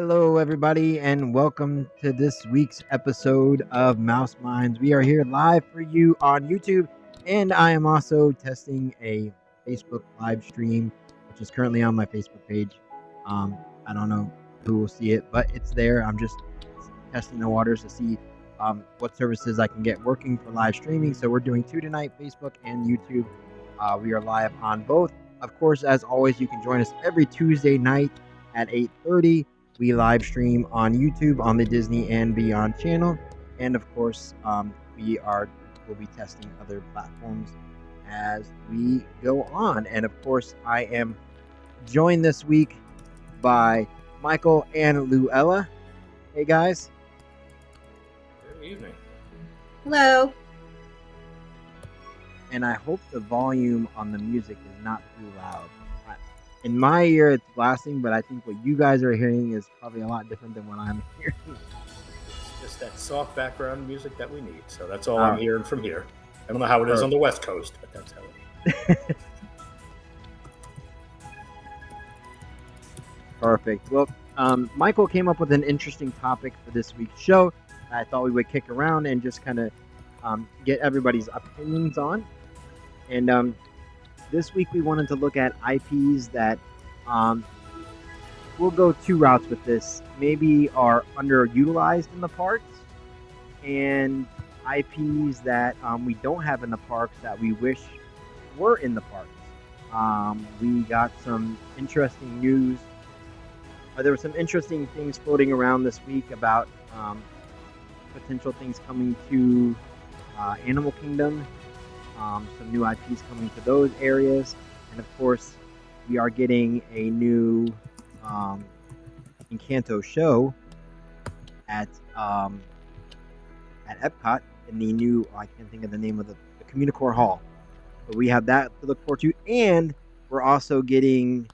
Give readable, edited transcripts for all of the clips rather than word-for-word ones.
Hello, everybody, and welcome to this week's episode of Mouse Minds. We are here live for you on YouTube, and I am also testing a Facebook live stream, which is currently on my Facebook page. I don't know who will see it, but it's there. I'm just testing the waters to see what services I can get working for live streaming. So we're doing two tonight, Facebook and YouTube. We are live on both. Of course, as always, you can join us every Tuesday night at 8:30. We live stream on YouTube on the Disney and Beyond channel, and of course, we'll be testing other platforms as we go on. And of course, I am joined this week by Michael and Luella. Hey guys. Good evening. Hello. And I hope the volume on the music is not too loud. In my ear, it's blasting, but I think what you guys are hearing is probably a lot different than what I'm hearing. It's just that soft background music that we need. So that's all I'm hearing from here. I don't know how it is on the West Coast, but that's how it is. Perfect. Well, Michael came up with an interesting topic for this week's show. I thought we would kick around and just kind of get everybody's opinions on. And this week we wanted to look at IPs that we'll go two routes with this. Maybe are underutilized in the parks, and IPs that we don't have in the parks that we wish were in the parks. We got some interesting news. There were some interesting things floating around this week about potential things coming to Animal Kingdom. Some new IPs coming to those areas, and of course, we are getting a new Encanto show at Epcot in the new I can't think of the name of the Communicore Hall. But we have that to look forward to, and we're also getting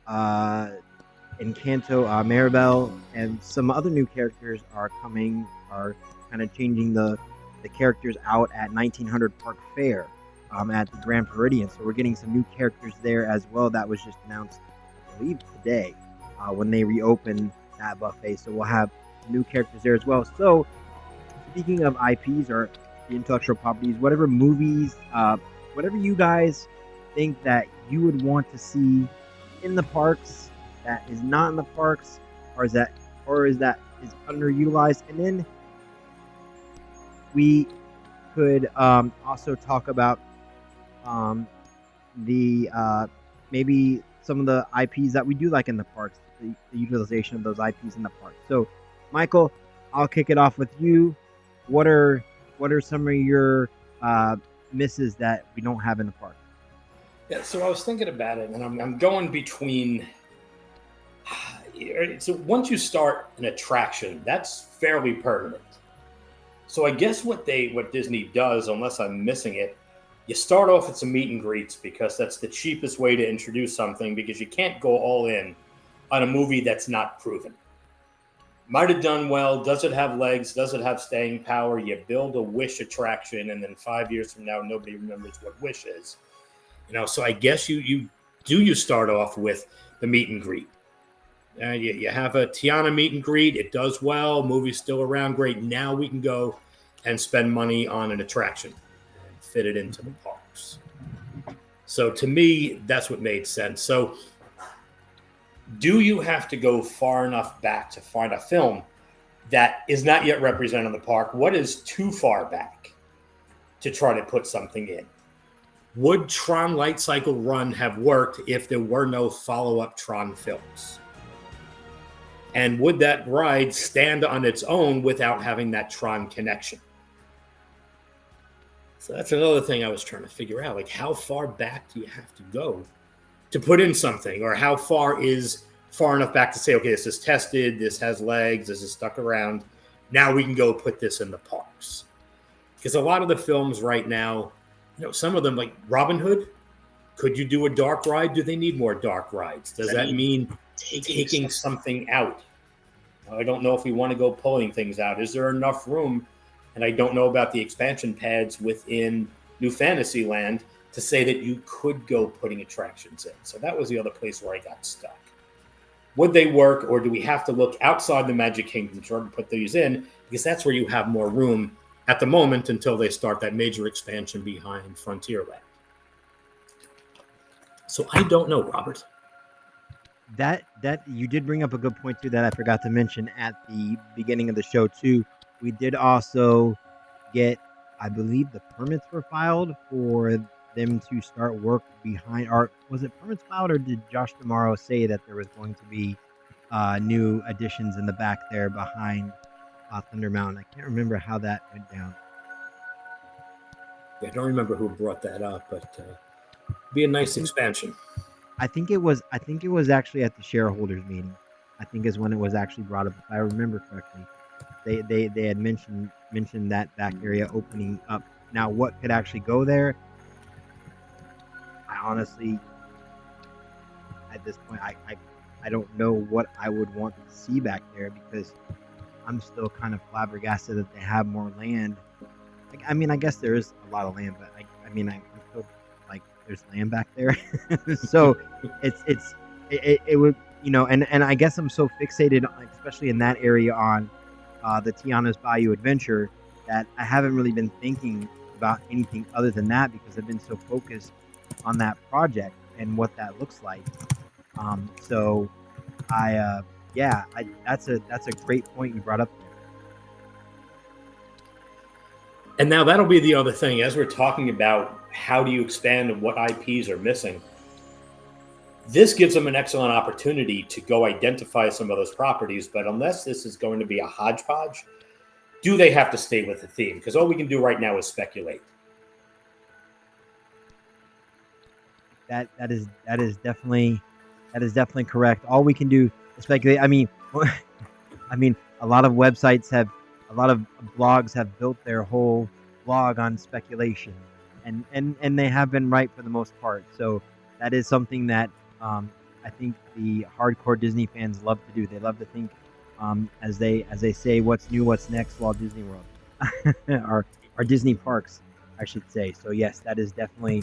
Encanto, Maribel, and some other new characters are coming. Are kind of changing the characters out at 1900 Park Fair at the Grand Floridian. So we're getting some new characters there as well. That was just announced, I believe, today when they reopen that buffet. So we'll have new characters there as well. So speaking of IPs or the intellectual properties, whatever movies, whatever you guys think that you would want to see in the parks that is not in the parks, or is underutilized, and then we could also talk about maybe some of the IPs that we do like in the parks, the utilization of those IPs in the parks. So, Michael, I'll kick it off with you. What are some of your misses that we don't have in the park? Yeah, so I was thinking about it, and I'm going between. So once you start an attraction, that's fairly permanent. So I guess what Disney does, unless I'm missing it, you start off with some meet and greets because that's the cheapest way to introduce something, because you can't go all in on a movie that's not proven. Might have done well. Does it have legs? Does it have staying power? You build a Wish attraction, and then 5 years from now, nobody remembers what Wish is. So I guess you start off with the meet and greet. You have a Tiana meet and greet. It does well. Movie's still around. Great. Now we can go and spend money on an attraction and fit it into the parks. So to me, that's what made sense. So do you have to go far enough back to find a film that is not yet represented in the park? What is too far back to try to put something in? Would Tron Light Cycle Run have worked if there were no follow-up Tron films? And would that ride stand on its own without having that Tron connection? So that's another thing I was trying to figure out. Like, how far back do you have to go to put in something? Or how far is far enough back to say, okay, this is tested, this has legs, this is stuck around. Now we can go put this in the parks. Because a lot of the films right now, some of them, like Robin Hood, could you do a dark ride? Do they need more dark rides? Does that mean taking something out? I don't know if we want to go pulling things out. Is there enough room? And I don't know about the expansion pads within New Fantasyland to say that you could go putting attractions in. So that was the other place where I got stuck. Would they work, or do we have to look outside the Magic Kingdom to put these in? Because that's where you have more room at the moment until they start that major expansion behind Frontierland. So I don't know, Robert. That you did bring up a good point too that I forgot to mention at the beginning of the show too. We did also get, I believe, the permits were filed for them to start work behind. Or was it permits filed, or did Josh Tomorrow say that there was going to be new additions in the back there behind Thunder Mountain? I can't remember how that went down. Yeah, I don't remember who brought that up, but be a nice expansion. I think it was actually at the shareholders meeting. I think is when it was actually brought up, if I remember correctly. They had mentioned that back area opening up. Now, what could actually go there? I honestly, at this point, I don't know what I would want to see back there, because I'm still kind of flabbergasted that they have more land. Like, I mean, I guess there is a lot of land, but I'm still like, there's land back there. So it would, and I guess I'm so fixated, especially in that area, on the Tiana's Bayou Adventure, that I haven't really been thinking about anything other than that, because I've been so focused on that project and what that looks like. So that's a great point you brought up there. And now that'll be the other thing, as we're talking about how do you expand and what IPs are missing. This gives them an excellent opportunity to go identify some of those properties, but unless this is going to be a hodgepodge, do they have to stay with the theme? Because all we can do right now is speculate. That is definitely correct. All we can do is speculate. I mean, a lot of blogs have built their whole blog on speculation, and they have been right for the most part. So that is something that I think the hardcore Disney fans love to do. They love to think, as they say, what's new, what's next, Walt Disney World, or Disney parks, I should say. So yes, that is definitely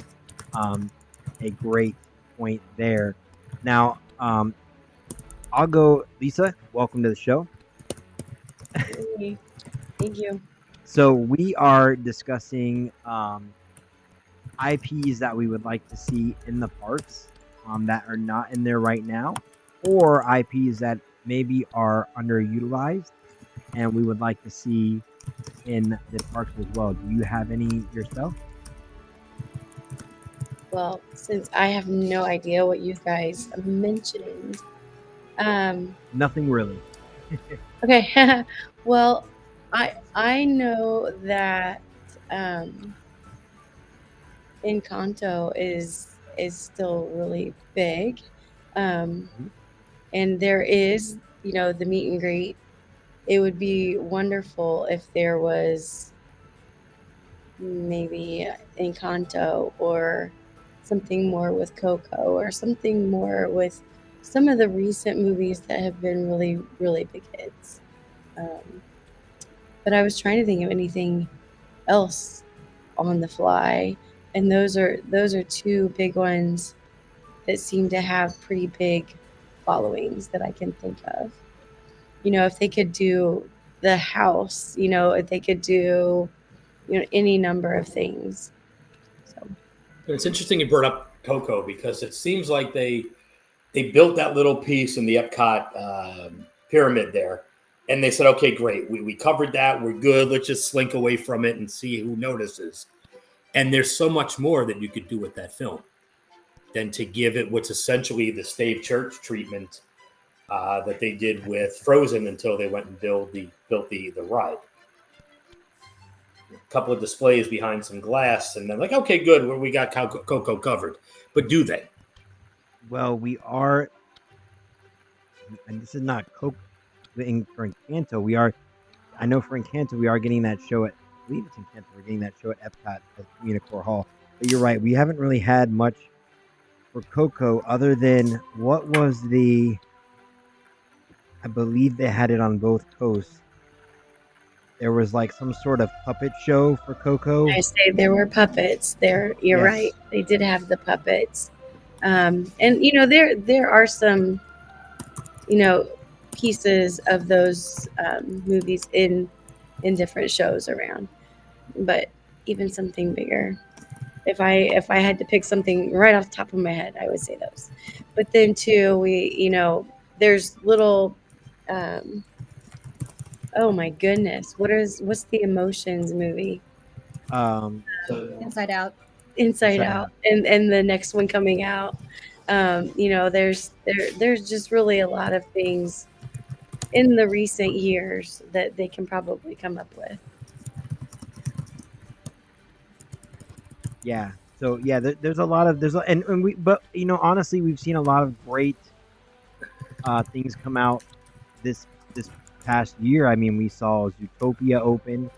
a great point there. Now, I'll go. Lisa, welcome to the show. Hey, thank you. So we are discussing IPs that we would like to see in the parks that are not in there right now, or IPs that maybe are underutilized and we would like to see in the parks as well. Do you have any yourself? Well, since I have no idea what you guys mentioned, Nothing really. okay. Well, I know that Encanto is still really big, and there is, the meet and greet. It would be wonderful if there was maybe Encanto, or something more with Coco, or something more with some of the recent movies that have been really, really big hits. But I was trying to think of anything else on the fly, and those are two big ones that seem to have pretty big followings that I can think of. If they could do the house, if they could do, any number of things. So It's interesting you brought up Coco, because it seems like they built that little piece in the Epcot pyramid there, and they said, okay, great, we covered that, we're good, let's just slink away from it and see who notices. And there's so much more that you could do with that film than to give it what's essentially the Stave Church treatment that they did with Frozen until they went and built the ride. A couple of displays behind some glass, and then like, okay, good, we got Coco covered. But do they? Well, we are, and this is not Coco. For Encanto, I know for Encanto, we are getting that show at, I believe it's Encanto, we're getting that show at Epcot at Communicore Hall. But you're right, we haven't really had much for Coco, other than what was I believe they had it on both coasts. There was like some sort of puppet show for Coco. I say there were puppets there. You're Yes. right. They did have the puppets. And there are some pieces of those movies in different shows around. But even something bigger. If I had to pick something right off the top of my head, I would say those. But then too, there's little. Um, oh my goodness, what's the emotions movie? Um, Inside Out. Inside Inside Out, Out. and the next one coming out. There's just really a lot of things in the recent years that they can probably come up with. Yeah. So yeah, there's a lot of and we but honestly we've seen a lot of great things come out this past year. I mean, we saw Zootopia open,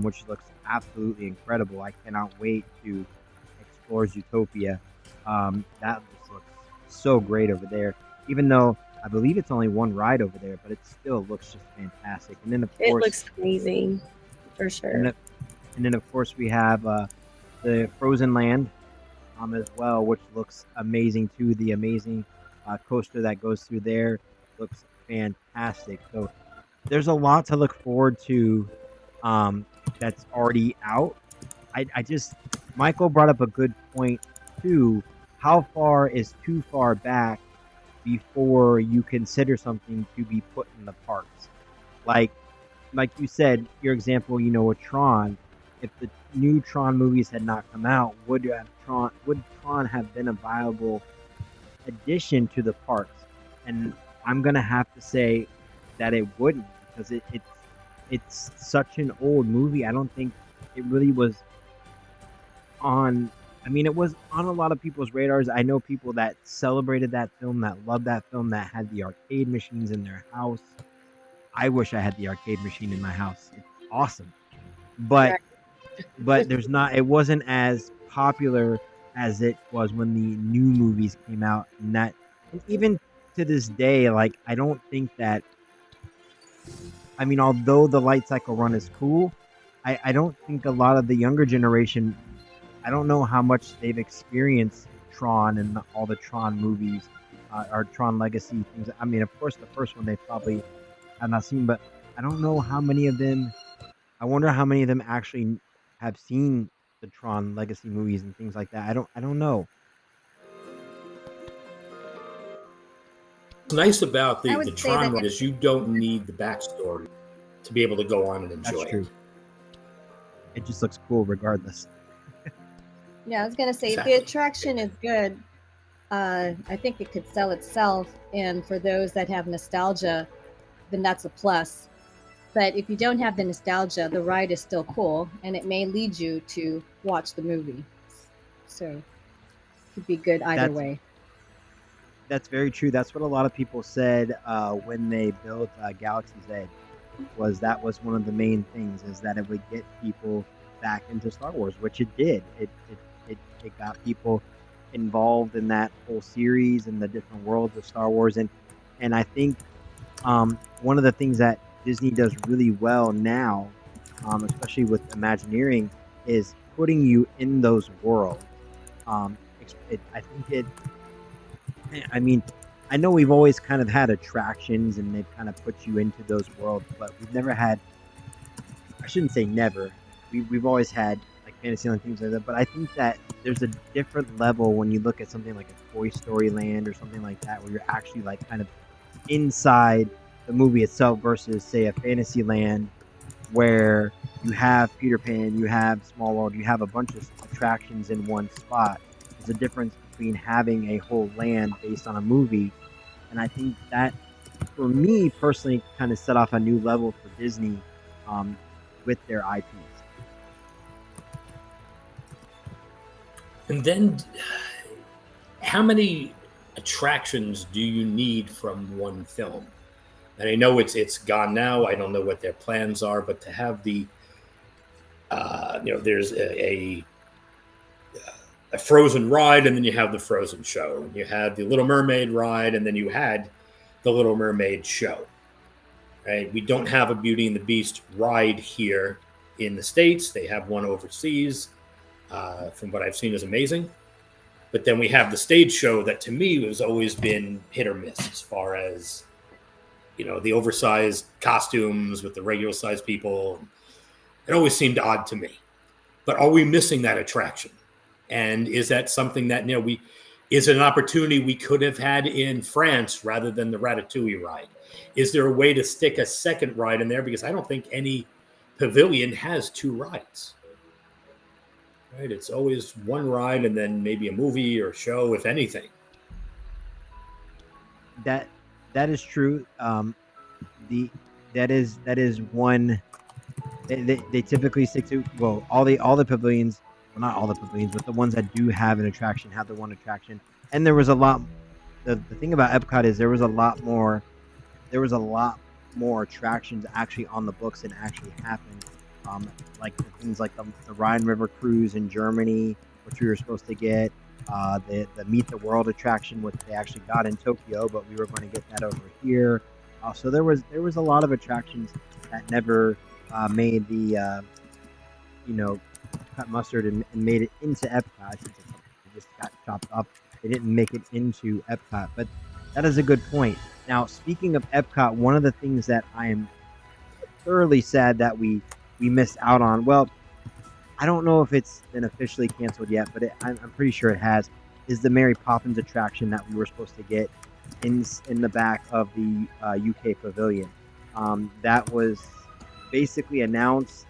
which looks absolutely incredible. I cannot wait to explore Zootopia. That just looks so great over there. Even though I believe it's only one ride over there, but it still looks just fantastic. And then of It course, looks amazing, for and sure. then, and then of course we have the Frozen Land as well, which looks amazing too. The amazing coaster that goes through there looks fantastic. So there's a lot to look forward to that's already out. I just Michael brought up a good point too. How far is too far back before you consider something to be put in the parks? Like like you said, your example, with Tron, if the new Tron movies had not come out, would Tron have been a viable addition to the parks? And I'm gonna have to say that it wouldn't because it's such an old movie. I don't think it really was on. I mean, it was on a lot of people's radars. I know people that celebrated that film, that loved that film, that had the arcade machines in their house. I wish I had the arcade machine in my house. It's awesome. But Right. there's not it wasn't as popular as it was when the new movies came out, and even to this day, like I don't think that I mean, although the light cycle run is cool, I don't think a lot of the younger generation, I don't know how much they've experienced Tron and all the Tron movies, or Tron Legacy things. I mean, of course, the first one they probably have not seen, but I don't know how many of them. I wonder how many of them actually have seen the Tron Legacy movies and things like that. I don't know. What's nice about I the would say that Tron ride is you don't need the backstory to be able to go on and enjoy That's true. it. It just looks cool regardless. yeah, I was gonna say if Exactly. the attraction is good, I think it could sell itself. And for those that have nostalgia, then that's a plus. But if you don't have the nostalgia, the ride is still cool, and it may lead you to watch the movie. So it could be good either That's way. that's very true. That's what a lot of people said when they built Galaxy's Edge. That was one of the main things is that it would get people back into Star Wars, which it did. It got people involved in that whole series and the different worlds of Star Wars, and I think one of the things that Disney does really well now, especially with Imagineering, is putting you in those worlds. I think it. I mean, I know we've always kind of had attractions and they've kind of put you into those worlds, but we've never had. I shouldn't say never. We've always had like Fantasyland things like that, but I think that there's a different level when you look at something like a Toy Story Land or something like that, where you're actually like kind of inside the movie itself versus say a Fantasyland where you have Peter Pan, you have Small World, you have a bunch of attractions in one spot. There's a difference between having a whole land based on a movie, and I think that for me personally kind of set off a new level for Disney um, with their IPs. And then, how many attractions do you need from one film? And I know it's gone now. I don't know what their plans are, but to have there's a Frozen ride, and then you have the Frozen show, and you had the Little Mermaid ride, and then you had the Little Mermaid show. Right? We don't have a Beauty and the Beast ride here in the States. They have one overseas. From what I've seen, is amazing. But then we have the stage show that to me has always been hit or miss as far as the oversized costumes with the regular sized people. It always seemed odd to me. But are we missing that attraction? And is that something that, is it an opportunity we could have had in France rather than the Ratatouille ride? Is there a way to stick a second ride in there? Because I don't think any pavilion has two rides. Right? It's always one ride and then maybe a movie or show, if anything. That is true. That is one. They typically stick to, well, all the pavilions. Well, not all the pavilions, but the ones that do have an attraction have the one attraction. And there was a lot. The thing about Epcot is there was a lot more attractions actually on the books and actually happened. Like things like the Rhine River cruise in Germany, which we were supposed to get. The Meet the World attraction, which they actually got in Tokyo, but we were going to get that over here. So there was a lot of attractions that never made the cut mustard and made it into Epcot. It just got chopped up. They didn't make it into Epcot, but that is a good point. Now, speaking of Epcot, one of the things that I am thoroughly sad that we missed out on. Well, I don't know if it's been officially canceled yet, but I'm pretty sure it has. Is the Mary Poppins attraction that we were supposed to get in the back of the UK Pavilion? That was basically announced.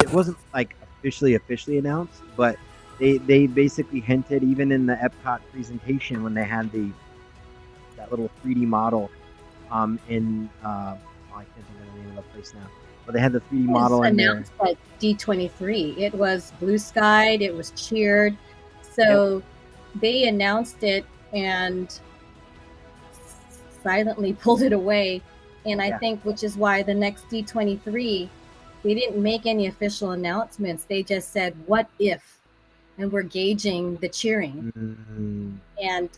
It wasn't like officially announced, but they basically hinted even in the Epcot presentation when they had that little 3D model in I can't think of the name of the place now. But they had the 3D model in there. Announced at D23. It was blue skied. It was cheered. So they announced it and silently pulled it away. And I think, which is why the next D23, they didn't make any official announcements. They just said, "What if?" And we're gauging the cheering. And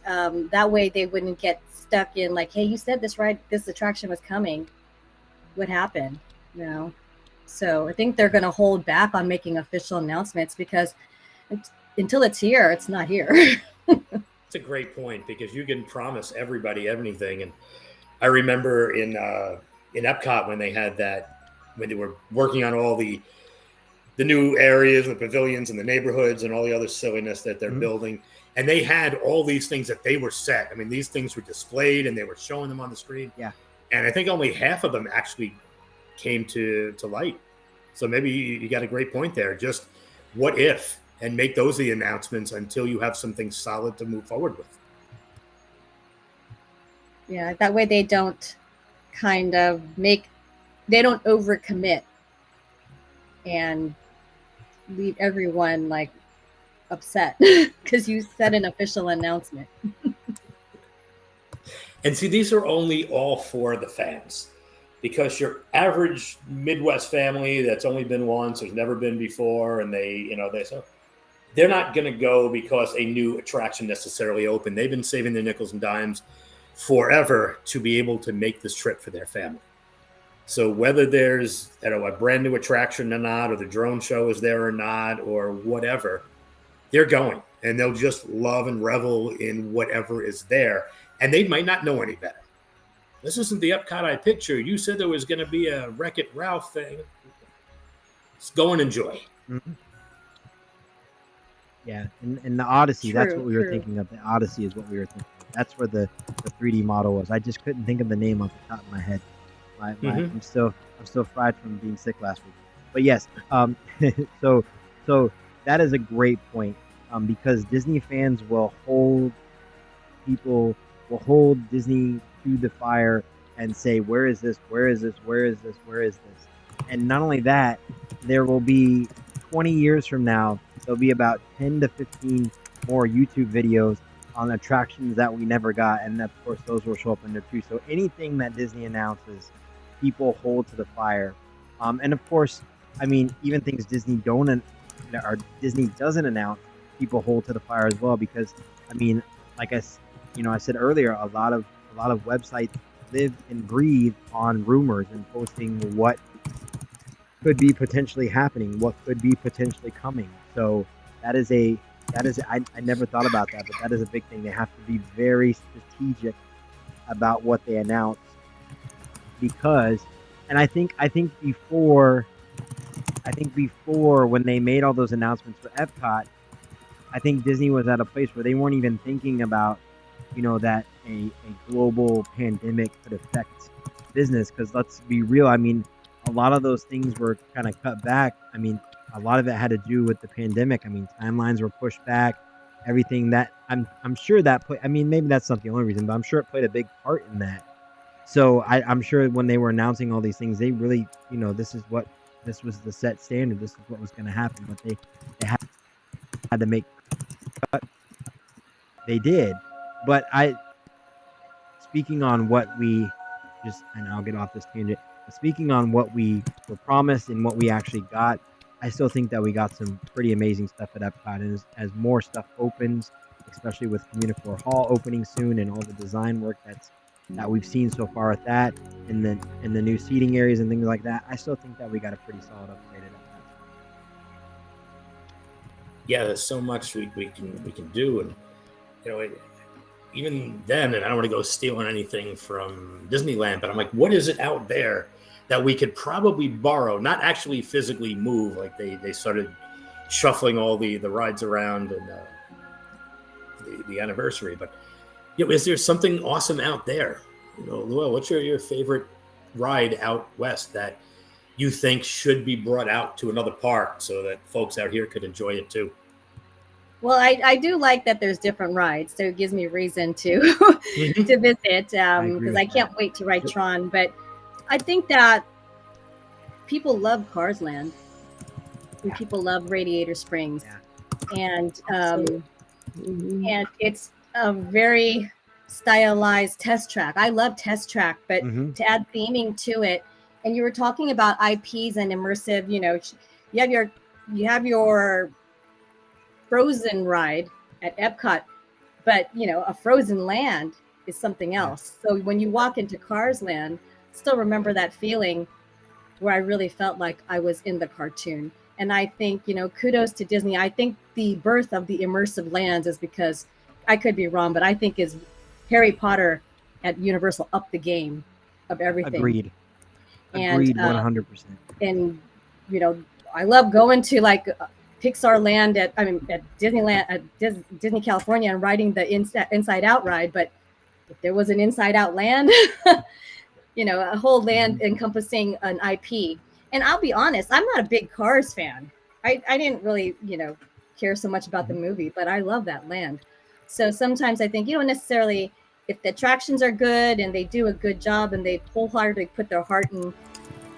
that way they wouldn't get stuck in like, "Hey, you said this attraction was coming. What happened?" So I think they're going to hold back on making official announcements because until it's here, it's not here. It's a great point because you can promise everybody everything. And I remember in Epcot when they had that, when they were working on all the new areas, the pavilions and the neighborhoods and all the other silliness that they're building. And they had all these things that they were set. I mean, these things were displayed and they were showing them on the screen. Yeah. And I think only half of them actually came to light. So maybe you got a great point there. Just what if, and make those the announcements until you have something solid to move forward with. Yeah, that way they don't they don't overcommit and leave everyone like upset because you said an official announcement. And see, these are only all for the fans. Because your average Midwest family that's only been once, has never been before, and they're not going to go because a new attraction necessarily opened. They've been saving their nickels and dimes forever to be able to make this trip for their family. So whether there's a brand new attraction or not, or the drone show is there or not, or whatever, they're going, and they'll just love and revel in whatever is there, and they might not know any better. This isn't the Epcot I picture. You said there was going to be a Wreck-It Ralph thing. Let's go and enjoy. Mm-hmm. Yeah, and the Odyssey, that's what we were thinking of. The Odyssey is what we were thinking of. That's where the 3D model was. I just couldn't think of the name off the top of my head. I'm still fried from being sick last week. But yes, so that is a great point because Disney fans will hold Disney to the fire and say, where is this? Where is this? Where is this? Where is this? And not only that, there will be 20 years from now, there'll be about 10 to 15 more YouTube videos on attractions that we never got. And of course, those will show up in there too. So anything that Disney announces, people hold to the fire. And of course, I mean, even things Disney doesn't announce, people hold to the fire as well. Because, I mean, like I said earlier, a lot of websites live and breathe on rumors and posting what could be potentially happening, what could be potentially coming. So I never thought about that, but that is a big thing. They have to be very strategic about what they announced because, and I think before when they made all those announcements for Epcot, I think Disney was at a place where they weren't even thinking about, that a global pandemic could affect business. Because let's be real, I mean, a lot of those things were kind of cut back. I mean, a lot of it had to do with the pandemic. I mean, timelines were pushed back. Everything that I'm sure that I mean, maybe that's not the only reason, but I'm sure it played a big part in that. So I'm sure when they were announcing all these things, they really, this was the set standard. This is what was going to happen. But they had to make they did. But speaking on what we and I'll get off this tangent. But speaking on what we were promised and what we actually got, I still think that we got some pretty amazing stuff at Epcot. And as more stuff opens, especially with Communicore Hall opening soon and all the design work that we've seen so far at that, and then in the new seating areas and things like that, I still think that we got a pretty solid upgrade at Epcot. Yeah, there's so much we can do, and even then, and I don't want to go stealing anything from Disneyland, but I'm like, what is it out there that we could probably borrow, not actually physically move, like they started shuffling all the rides around and the anniversary, but is there something awesome out there? Luell, what's your favorite ride out west that you think should be brought out to another park so that folks out here could enjoy it too? Well, I do like that there's different rides, so it gives me reason to to visit because I can't wait to ride Tron. But I think that people love Cars Land and people love Radiator Springs, and it's a very stylized test track. I love test track, but to add theming to it, and you were talking about IPs and immersive. You have your Frozen ride at Epcot, but a Frozen land is something else. So when you walk into Cars Land, still remember that feeling where I really felt like I was in the cartoon. And I think, kudos to Disney. I think the birth of the immersive lands is because, I could be wrong, but I think is Harry Potter at Universal upped the game of everything. Agreed 100%. And I love going to like Pixar land at Disneyland at Disney California and riding the Inside Out ride. But if there was an Inside Out land, a whole land encompassing an IP. And I'll be honest, I'm not a big Cars fan. I didn't really care so much about the movie, but I love that land. So sometimes I think you don't necessarily, if the attractions are good and they do a good job and they wholeheartedly put their heart in,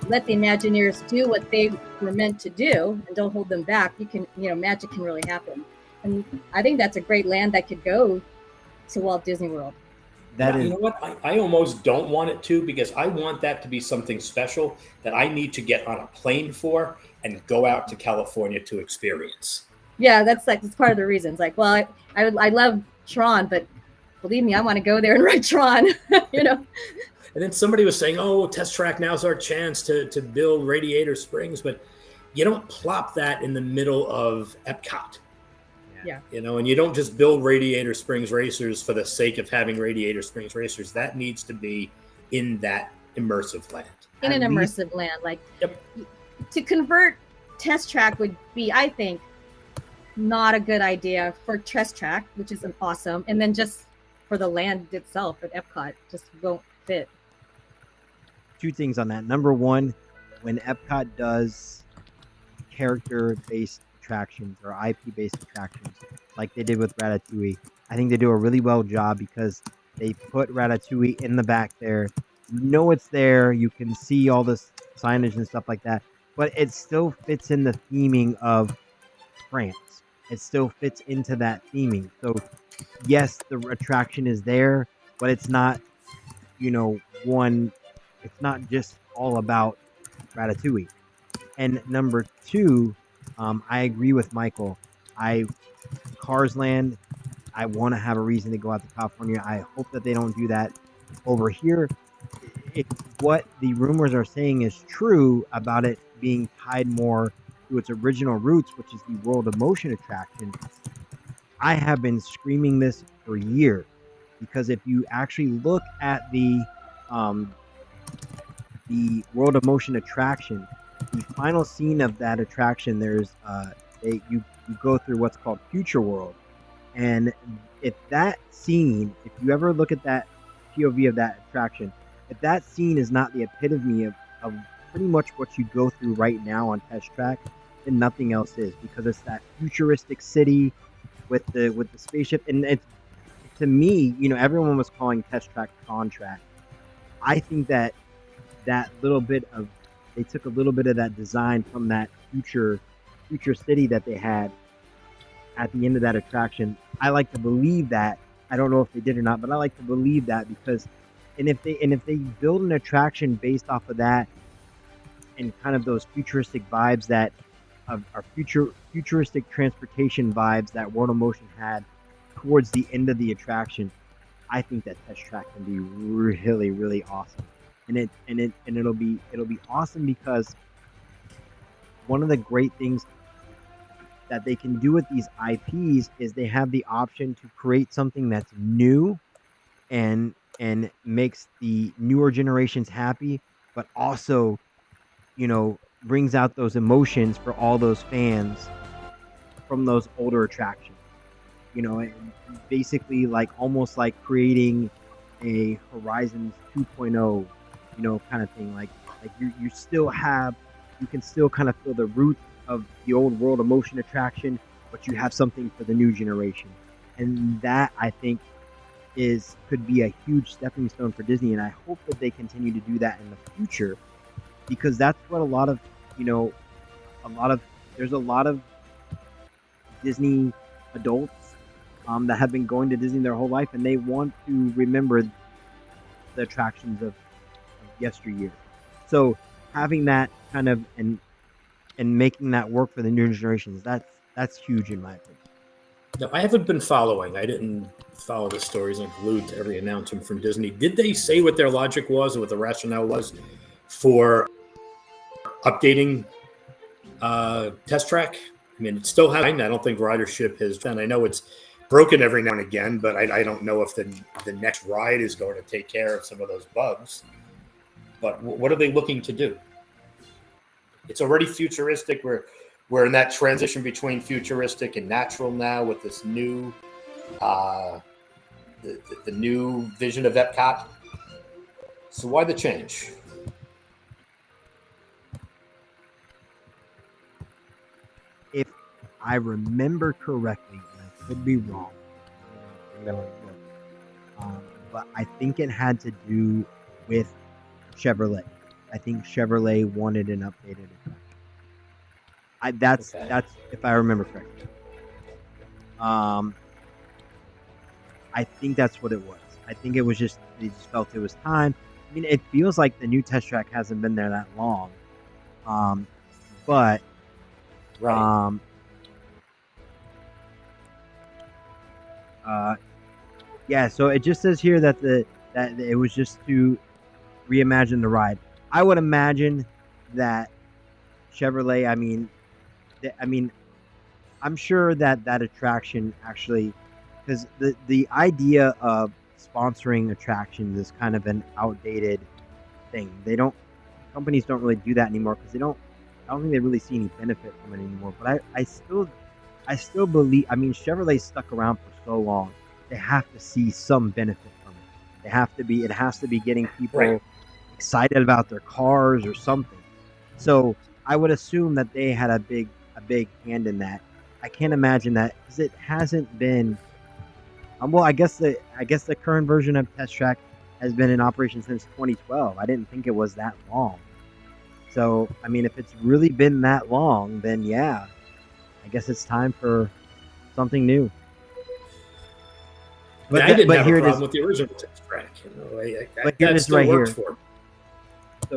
let the Imagineers do what they were meant to do and don't hold them back, you can, magic can really happen. And I think that's a great land that could go to Walt Disney World. You know what? I almost don't want it to, because I want that to be something special that I need to get on a plane for and go out to California to experience. Yeah, that's part of the reasons. Like, well, I love Tron, but believe me, I want to go there and ride Tron, And then somebody was saying, oh, Test Track, now's our chance to build Radiator Springs. But you don't plop that in the middle of Epcot. Yeah. And you don't just build Radiator Springs racers for the sake of having Radiator Springs racers. That needs to be in that immersive land. In an immersive land. Like, to convert Test Track would be, I think, not a good idea for Test Track, which is awesome. And then just for the land itself at Epcot, just won't fit. Two things on that. Number one, when Epcot does character-based attractions or IP-based attractions, like they did with Ratatouille, I think they do a really well job because they put Ratatouille in the back there. It's there. You can see all this signage and stuff like that, but it still fits in the theming of France. It still fits into that theming. So yes, the attraction is there, but it's not, it's not just all about Ratatouille. And number two, I agree with Michael. Cars Land, I want to have a reason to go out to California. I hope that they don't do that over here. If what the rumors are saying is true about it being tied more to its original roots, which is the World of Motion attraction, I have been screaming this for years. because if you actually look at the World of Motion attraction, the final scene of that attraction, there's you go through what's called Future World, and if that scene, if you ever look at that POV of that attraction, if that scene is not the epitome of pretty much what you go through right now on Test Track, then nothing else is, because it's that futuristic city with the spaceship, and it's, to me, everyone was calling Test Track Contract. I think that little bit of, they took a little bit of that design from that future city that they had at the end of that attraction. I like to believe that. I don't know if they did or not, but I like to believe that, because if they build an attraction based off of that and kind of those futuristic vibes that are futuristic transportation vibes that World of Motion had towards the end of the attraction, I think that Test Track can be really, really awesome. And it'll be awesome because one of the great things that they can do with these IPs is they have the option to create something that's new and makes the newer generations happy, but also, brings out those emotions for all those fans from those older attractions. And basically like almost like creating a Horizons 2.0, kind of thing. Like you can still kind of feel the roots of the old World of Motion attraction, but you have something for the new generation. And that, I think, could be a huge stepping stone for Disney, and I hope that they continue to do that in the future, because that's what there's a lot of Disney adults that have been going to Disney their whole life, and they want to remember the attractions of yesteryear. So having that kind of and making that work for the new generations, that's huge in my opinion. No, I haven't been following. I didn't follow the stories and glued to every announcement from Disney. Did they say what their logic was or what the rationale was for updating Test Track? I mean, it's still happening. I don't think ridership has done. I know it's broken every now and again, but I don't know if the next ride is going to take care of some of those bugs. But what are they looking to do? It's already futuristic. We're in that transition between futuristic and natural now with this new, the new vision of Epcot. So why the change? If I remember correctly, and I could be wrong, but I think it had to do with Chevrolet. I think Chevrolet wanted an updated attraction. That's if I remember correctly. I think that's what it was. I think it was just, they just felt it was time. I mean, it feels like the new Test Track hasn't been there that long. But right. Yeah, so it just says here that that it was just to reimagine the ride. I would imagine that Chevrolet, I mean, I'm sure that attraction actually, because the idea of sponsoring attractions is kind of an outdated thing. Companies don't really do that anymore, because I don't think they really see any benefit from it anymore. But I still believe, Chevrolet stuck around for so long. They have to see some benefit from it. It has to be getting people excited about their cars or something. So I would assume that they had a big hand in that. I can't imagine that, because it hasn't been. Well, I guess the current version of Test Track has been in operation since 2012. I didn't think it was that long. So if it's really been that long, then yeah, I guess it's time for something new. But I didn't have a problem with the original Test Track. But here it is right here. So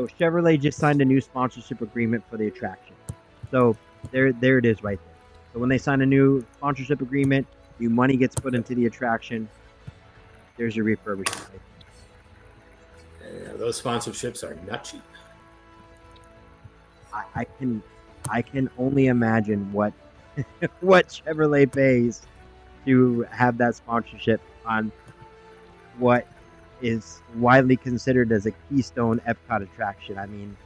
Chevrolet just signed a new sponsorship agreement for the attraction. So there it is right there. So when they sign a new sponsorship agreement, new money gets put into the attraction. There's your refurbishment. Those sponsorships are not cheap. I can only imagine what what Chevrolet pays to have that sponsorship on what is widely considered as a keystone Epcot attraction. I mean,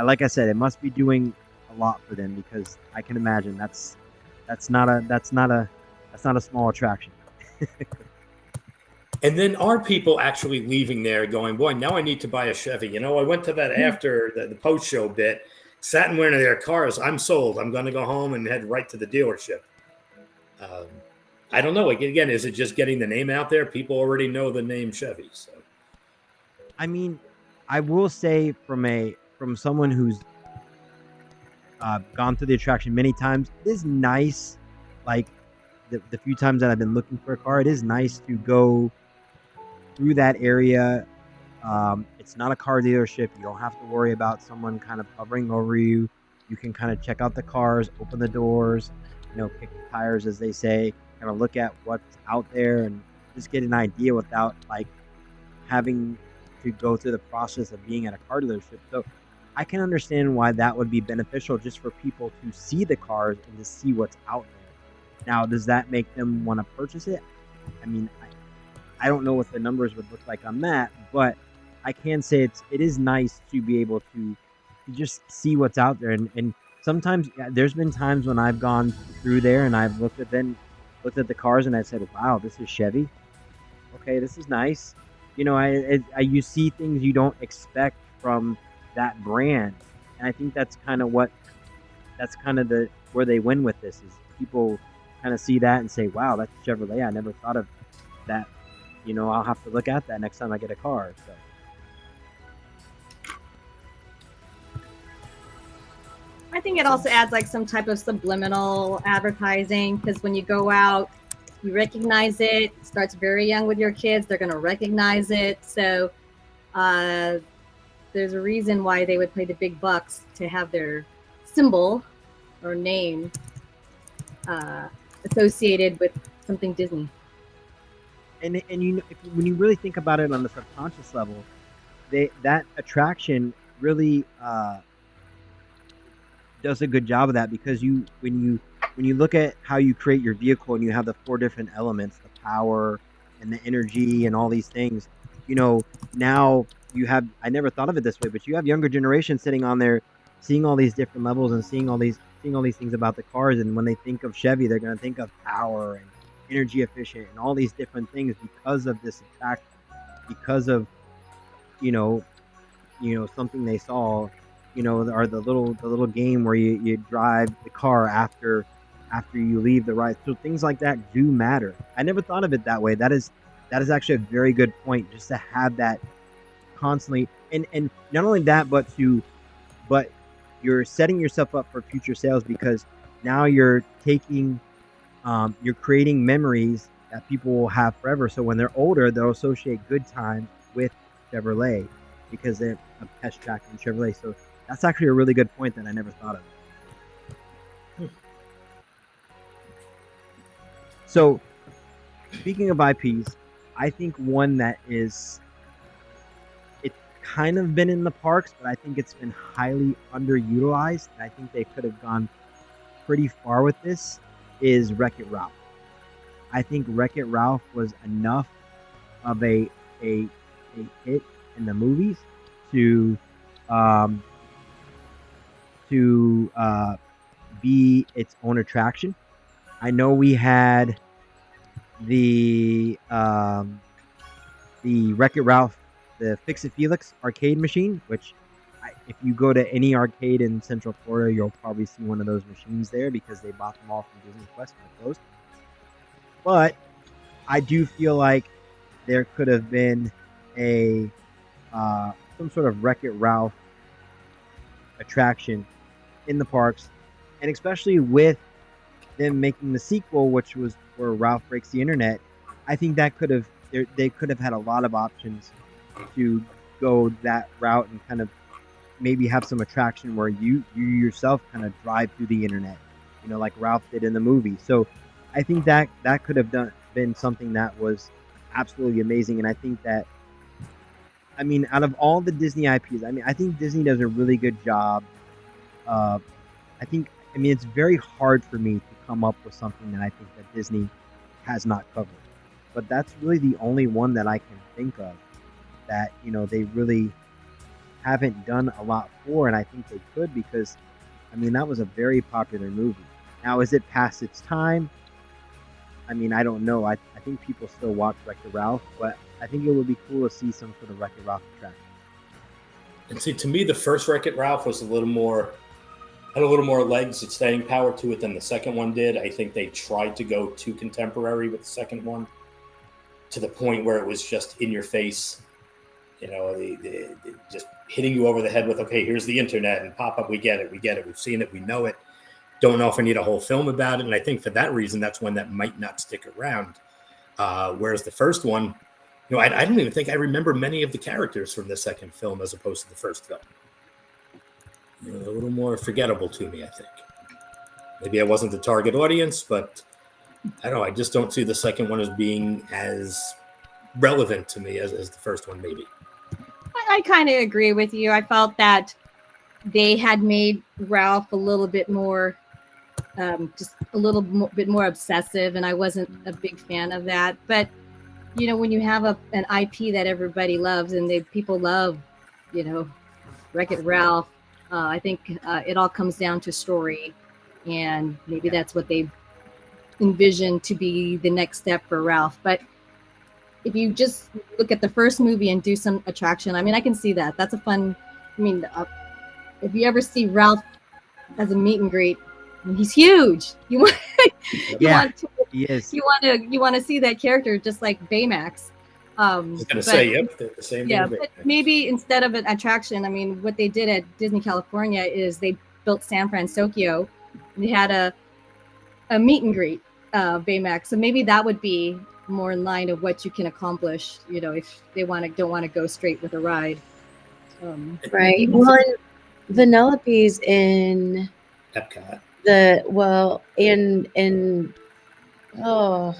like I said, it must be doing a lot for them, because I can imagine that's not a small attraction. And then are people actually leaving there going, boy, now I need to buy a Chevy? You know, I went to that after the post show bit, sat in one of their cars. I'm sold. I'm going to go home and head right to the dealership. I don't know. Again, is it just getting the name out there? People already know the name Chevy. So, I mean, I will say from someone who's gone through the attraction many times, it is nice. Like the few times that I've been looking for a car, it is nice to go through that area. It's not a car dealership. You don't have to worry about someone kind of hovering over you. You can kind of check out the cars, open the doors, kick the tires, as they say, kind of look at what's out there and just get an idea without like having to go through the process of being at a car dealership. So I can understand why that would be beneficial, just for people to see the cars and to see what's out there. Now, does that make them want to purchase it? I mean, I don't know what the numbers would look like on that, but I can say it is nice to be able to just see what's out there. And sometimes there's been times when I've gone through there and I've looked at the cars and I said, wow, this is Chevy. Okay, this is nice. You see things you don't expect from that brand. And I think that's kind of where they win with this, is people kind of see that and say, wow, that's Chevrolet. I never thought of that. I'll have to look at that next time I get a car. So. I think it also adds like some type of subliminal advertising, because when you go out, you recognize it. It starts very young with your kids. They're going to recognize it. So there's a reason why they would pay the big bucks to have their symbol or name associated with something Disney. And when you really think about it on the subconscious level, that attraction really does a good job of that, because when you look at how you create your vehicle and you have the 4 different elements, the power and the energy and all these things, now you have, I never thought of it this way, but you have younger generations sitting on there seeing all these different levels and seeing all these things about the cars, and when they think of Chevy, they're going to think of power and energy efficient and all these different things because of this attraction, because of something they saw, or the little game where you drive the car after you leave the ride. So things like that do matter. I never thought of it that way. That is actually a very good point, just to have that constantly, and not only that, but you're setting yourself up for future sales, because now you're creating memories that people will have forever. So when they're older, they'll associate good times with Chevrolet because they're a test track in Chevrolet. So that's actually a really good point that I never thought of. So speaking of IPs, I think one that it's kind of been in the parks, but I think it's been highly underutilized, and I think they could have gone pretty far with this, is Wreck-It Ralph. I think Wreck-It Ralph was enough of a hit in the movies to be its own attraction. I know we had the Wreck-It Ralph, the Fix-It Felix arcade machine, which if you go to any arcade in Central Florida, you'll probably see one of those machines there, because they bought them all from Disney Quest when it closed. But I do feel like there could have been a some sort of Wreck-It Ralph attraction in the parks, and especially with them making the sequel, which was where Ralph Breaks the Internet. I think that they could have had a lot of options to go that route and kind of maybe have some attraction where you yourself kind of drive through the internet, like Ralph did in the movie. So I think that could have been something that was absolutely amazing. And I think that, out of all the Disney IPs, I think Disney does a really good job. It's very hard for me to come up with something that I think that Disney has not covered. but that's really the only one that I can think of that they really haven't done a lot for, and I think they could because, I mean, that was a very popular movie. Now, is it past its time? I mean, I don't know. I think people still watch Wreck-It Ralph, but I think it would be cool to see some sort of Wreck-It Ralph attraction. And see, to me, the first Wreck-It Ralph was had a little more legs and staying power to it than the second one did. I think they tried to go too contemporary with the second one to the point where it was just in your face. They just hitting you over the head with, okay, here's the internet and pop up. We get it. We've seen it. We know it. Don't know if I need a whole film about it. And I think for that reason, that's one that might not stick around. Whereas the first one, I don't even think I remember many of the characters from the second film as opposed to the first film. A little more forgettable to me, I think. Maybe I wasn't the target audience, but I don't know. I just don't see the second one as being as relevant to me as the first one, maybe. I kind of agree with you. I felt that they had made Ralph a little bit more, just a little bit more obsessive, and I wasn't a big fan of that. But, when you have an IP that everybody loves and people love, Wreck-It Ralph, I think it all comes down to story, and maybe that's what they envision to be the next step for Ralph. But if you just look at the first movie and do some attraction, I mean, I can see that. That's a fun. I mean, if you ever see Ralph as a meet and greet, I mean, he's huge. You want, he is. You want to see that character just like Baymax. I was going to say, yep, the same. Yeah, but maybe instead of an attraction, I mean, what they did at Disney California is they built San Francisco. They had a meet and greet Baymax, so maybe that would be more in line of what you can accomplish. If they don't want to go straight with a ride. Right. Well, Vanellope's in Epcot.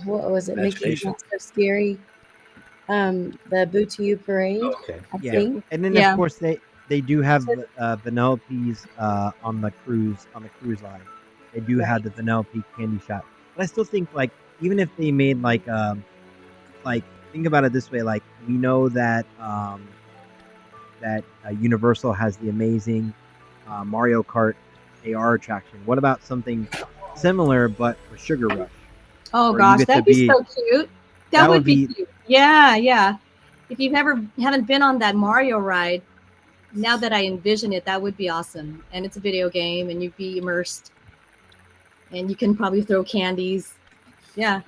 What was it? Mickey Not So Scary. The Boo to You Parade. Oh, okay. I think. And then of course they do have Vanellope's on the cruise line. They do have the Vanellope candy shop. But I still think, like, even if they made like think about it this way, like, we know that Universal has the amazing Mario Kart AR attraction. What about something similar but for Sugar Rush? Oh gosh, that'd be so cute. That would be cute. Yeah. If you've haven't been on that Mario ride, now that I envision it, that would be awesome. And it's a video game, and you'd be immersed, and you can probably throw candies. Yeah.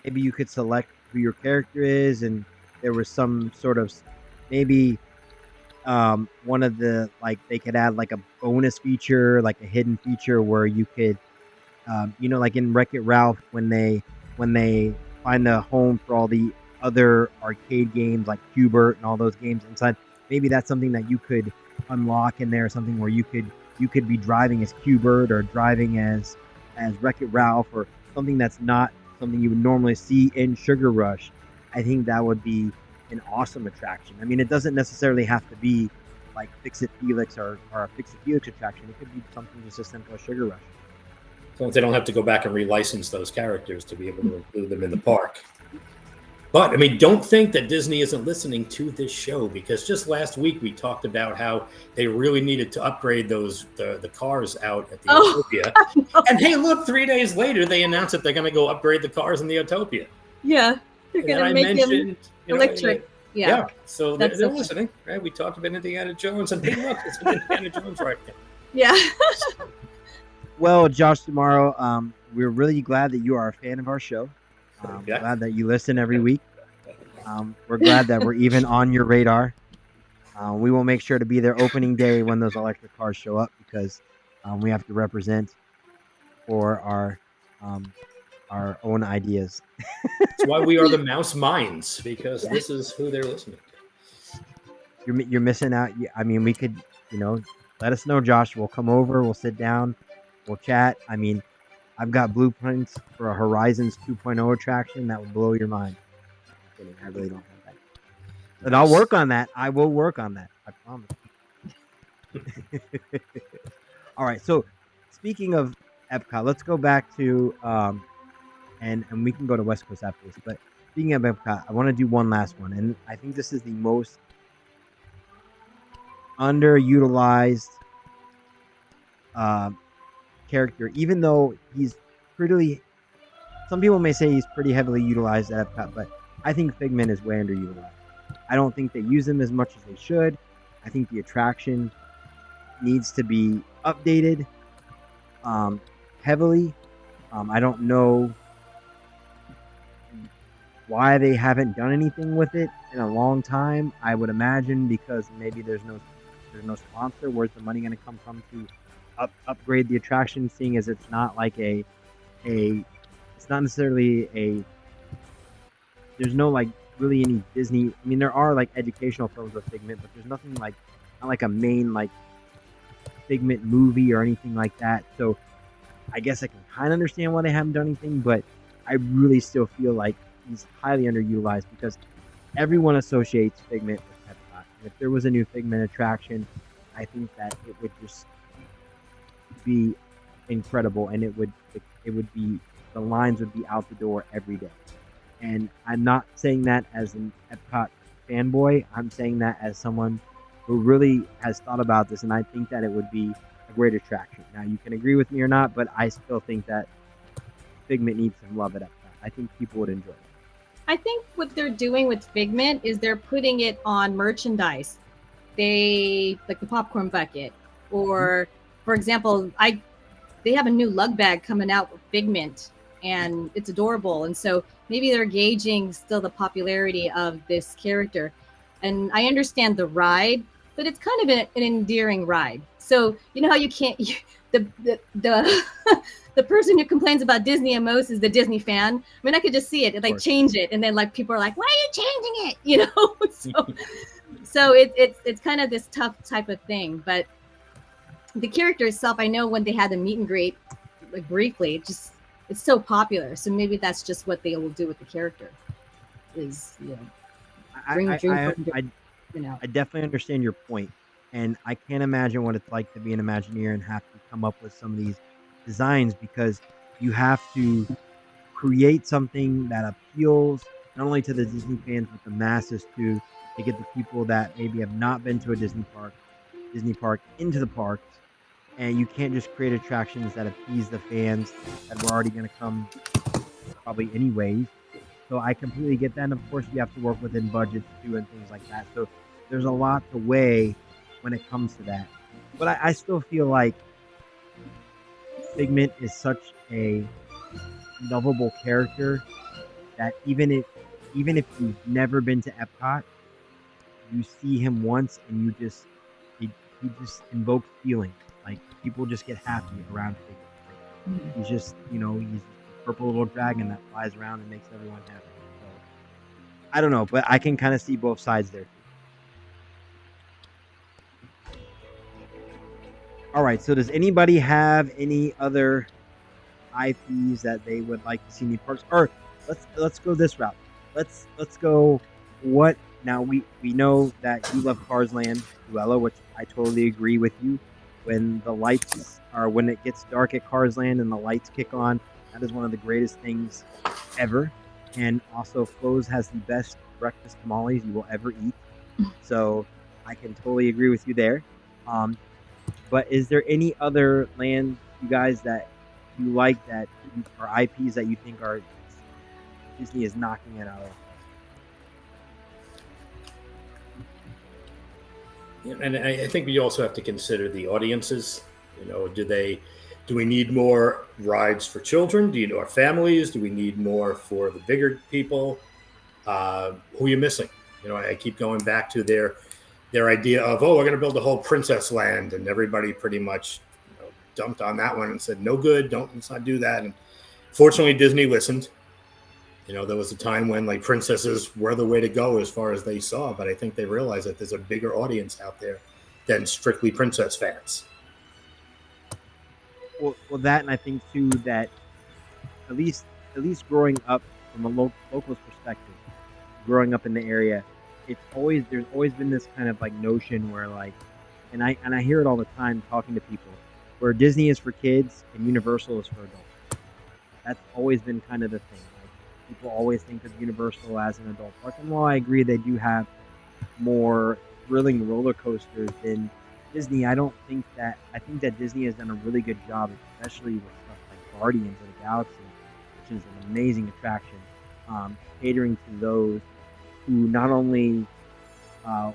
Maybe you could select who your character is, and there was some sort of maybe one of the, like, they could add like a bonus feature, like a hidden feature where you could like in Wreck-It Ralph when they find the home for all the other arcade games like Qbert and all those games inside. Maybe that's something that you could unlock in there, something where you could be driving as Qbert or driving as Wreck-It Ralph, or something that's not something you would normally see in Sugar Rush. I think that would be an awesome attraction. I mean, it doesn't necessarily have to be like Fix It Felix or a Fix It Felix attraction. It could be something just as simple as Sugar Rush. So they don't have to go back and relicense those characters to be able to include them in the park. But, I mean, don't think that Disney isn't listening to this show, because just last week we talked about how they really needed to upgrade the cars out at the Utopia. And hey, look, 3 days later they announced that they're going to go upgrade the cars in the Utopia. Yeah, they're going to make them electric. Yeah, so they're listening, right? We talked about Indiana Jones, and hey, look, it's Indiana Jones right there. Yeah. Well, Josh Tomorrow, we're really glad that you are a fan of our show. Glad that you listen every week. We're glad that we're even on your radar. We will make sure to be there opening day when those electric cars show up, because we have to represent for our own ideas. That's why we are the Mouse Minds, because this is who they're listening to. You're missing out. I mean, we could, let us know, Josh. We'll come over. We'll sit down. We'll chat. I mean, I've got blueprints for a Horizons 2.0 attraction that would blow your mind. I really don't have that. But I'll work on that. I will work on that. I promise. All right. So speaking of Epcot, let's go back to and we can go to West Coast after this. But speaking of Epcot, I want to do one last one, and I think this is the most underutilized uh, character, even though he's pretty. Some people may say he's pretty heavily utilized at Epcot, but I think Figment is way underutilized. I don't think they use him as much as they should. I think the attraction needs to be updated heavily. I don't know why they haven't done anything with it in a long time. I would imagine because maybe there's no sponsor. Where's the money going to come from to upgrade the attraction? Seeing as it's not like it's not necessarily a. There's no like really any Disney. I mean, there are like educational films with Figment, but there's nothing like not like a main like Figment movie or anything like that. So I guess I can kind of understand why they haven't done anything, but I really still feel like he's highly underutilized because everyone associates Figment with Epcot. And if there was a new Figment attraction, I think that it would just be incredible, and it would be the lines would be out the door every day. And I'm not saying that as an Epcot fanboy. I'm saying that as someone who really has thought about this, and I think that it would be a great attraction. Now, you can agree with me or not, but I still think that Figment needs some love at Epcot. I think people would enjoy it. I think what they're doing with Figment is they're putting it on merchandise. They like the popcorn bucket, or for example, they have a new lug bag coming out with Figment, and it's adorable. And so maybe they're gauging still the popularity of this character. And I understand the ride, but it's kind of an endearing ride. So you know how you can't the the person who complains about Disney the most is the Disney fan. I mean, I could just see it, like change it, and then like people are like, "Why are you changing it?" You know. So it's kind of this tough type of thing. But the character itself, I know when they had the meet and greet, like briefly, it's so popular. So maybe that's just what they will do with the character. Is bring the dream I definitely understand your point, and I can't imagine what it's like to be an Imagineer and have to come up with some of these designs because you have to create something that appeals not only to the Disney fans but the masses too. To get the people that maybe have not been to a Disney park into the parks, and you can't just create attractions that appease the fans that were already going to come probably anyways. So I completely get that. And of course, you have to work within budgets too and things like that. So there's a lot to weigh when it comes to that. But I still feel like Figment is such a lovable character that even if you've never been to Epcot, you see him once and he just invokes feelings. Like people just get happy around Figment. Like, he's just he's a purple little dragon that flies around and makes everyone happy. So I don't know, but I can kind of see both sides there too. All right, so does anybody have any other IPs that they would like to see in the parks? Or let's go this route. Let's go what now we know that you love Cars Land, Luella, which I totally agree with you. When it gets dark at Cars Land and the lights kick on, that is one of the greatest things ever. And also Flo's has the best breakfast tamales you will ever eat. So I can totally agree with you there. But is there any other land, you guys, that you like or IPs that you think are Disney is knocking it out of? And I think we also have to consider the audiences. Do we need more rides for children? Do you know our families? Do we need more for the bigger people? Who are you missing? I keep going back to their idea of, we're going to build a whole princess land, and everybody pretty much dumped on that one and said, no good, let's not do that. And fortunately, Disney listened. There was a time when like princesses were the way to go as far as they saw, but I think they realized that there's a bigger audience out there than strictly princess fans. Well, that, and I think too that at least growing up from a local's perspective, growing up in the area, there's always been this kind of like notion where like, and I hear it all the time talking to people, where Disney is for kids and Universal is for adults. That's always been kind of the thing. Like, people always think of Universal as an adult park, and while I agree they do have more thrilling roller coasters than Disney, I don't think that I think that Disney has done a really good job, especially with stuff like Guardians of the Galaxy, which is an amazing attraction, catering to those who not only uh,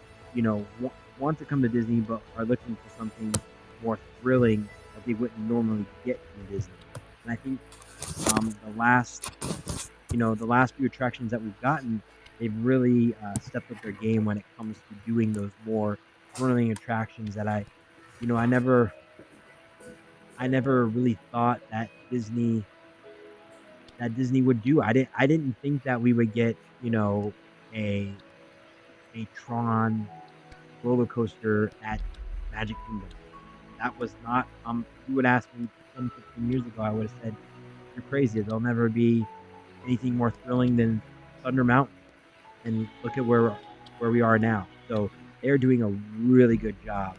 want to come to Disney, but are looking for something more thrilling that they wouldn't normally get from Disney. And I think the last few attractions that we've gotten, they've really stepped up their game when it comes to doing those more thrilling attractions that I never really thought that Disney would do. I didn't think that we would get a a Tron roller coaster at Magic Kingdom. That was not if you would ask me 10, 15 years ago, I would have said you're crazy. There'll never be anything more thrilling than Thunder Mountain. And look at where we are now. So they're doing a really good job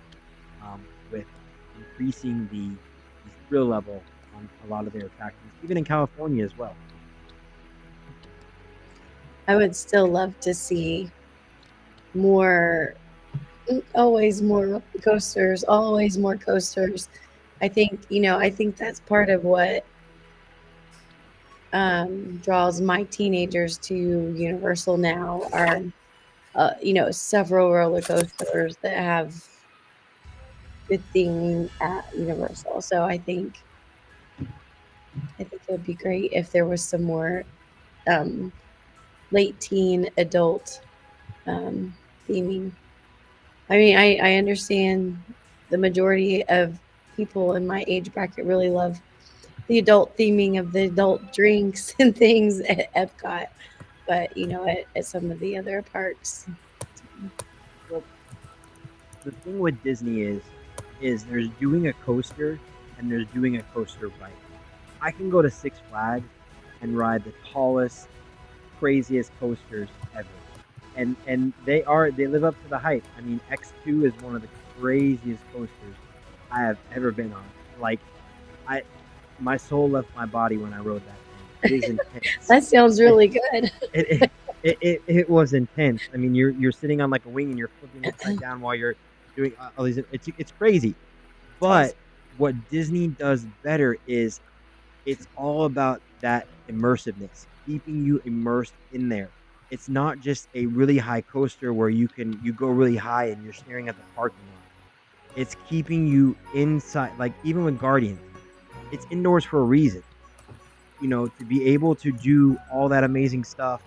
with increasing the thrill level on a lot of their attractions, even in California as well. I would still love to see more, always more coasters, always more coasters. I think that's part of what draws my teenagers to Universal now are, several roller coasters that have good theming at Universal. So I think it would be great if there was some more um, late teen adult um, theming. I mean, I understand the majority of people in my age bracket really love the adult theming of the adult drinks and things at Epcot, but at some of the other parks. Well, the thing with Disney is there's doing a coaster and there's doing a coaster right. I can go to Six Flags and ride the tallest, craziest coasters ever. And they live up to the hype. I mean, X2 is one of the craziest coasters I have ever been on. Like I my soul left my body when I rode that thing. It is intense. That sounds really good. It was intense. I mean, you're sitting on like a wing and you're flipping upside down while you're doing all these. It's crazy. But what Disney does better is it's all about that immersiveness, keeping you immersed in there. It's not just a really high coaster where you go really high and you're staring at the parking lot. It's keeping you inside. Like even with Guardians, it's indoors for a reason. To be able to do all that amazing stuff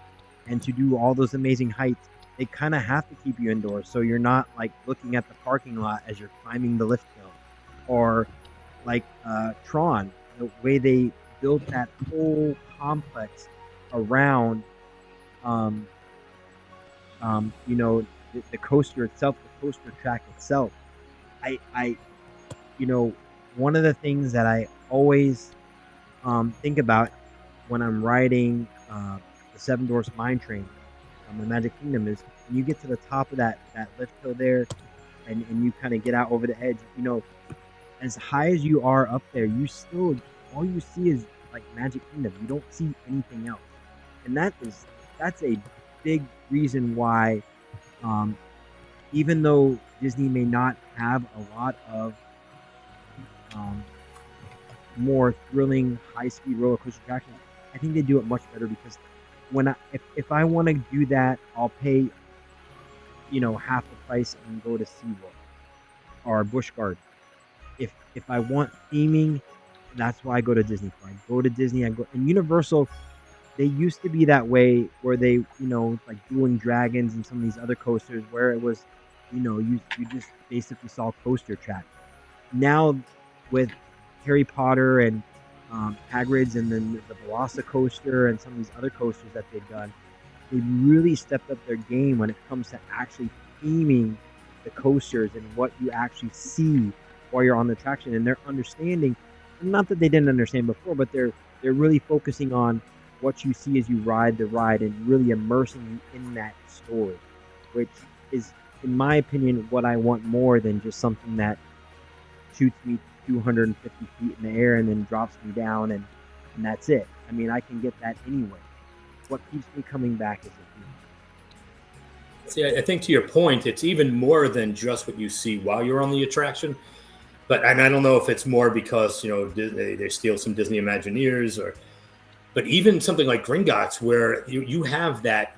and to do all those amazing heights, they kind of have to keep you indoors so you're not like looking at the parking lot as you're climbing the lift hill, or like Tron, the way they built that whole complex around, um, the coaster itself, the coaster track itself. I, you know, one of the things that I always think about when I'm riding the Seven Dwarfs Mine Train on the Magic Kingdom is when you get to the top of that lift hill there, and you kind of get out over the edge. As high as you are up there, you still all you see is like Magic Kingdom. You don't see anything else, and that's a big reason why, um, even though Disney may not have a lot of um, more thrilling high speed roller coaster attractions, I think they do it much better because if I want to do that, I'll pay half the price and go to SeaWorld or Busch Gardens. If I want theming, that's why I go to Disney for. I go to Disney, I go and Universal. They used to be that way where they, like Dueling Dragons and some of these other coasters where it was, you just basically saw coaster track. Now with Harry Potter and Hagrid's and then the Velocicoaster and some of these other coasters that they've done, they've really stepped up their game when it comes to actually theming the coasters and what you actually see while you're on the attraction. And they're understanding, not that they didn't understand before, but they're really focusing on what you see as you ride the ride and really immersing you in that story, which is, in my opinion, what I want more than just something that shoots me 250 feet in the air and then drops me down and that's it. I mean, I can get that anyway. what keeps me coming back is the theme. See, I think to your point, it's even more than just what you see while you're on the attraction. But and I don't know if it's more because they steal some Disney Imagineers, but even something like Gringotts, where you have that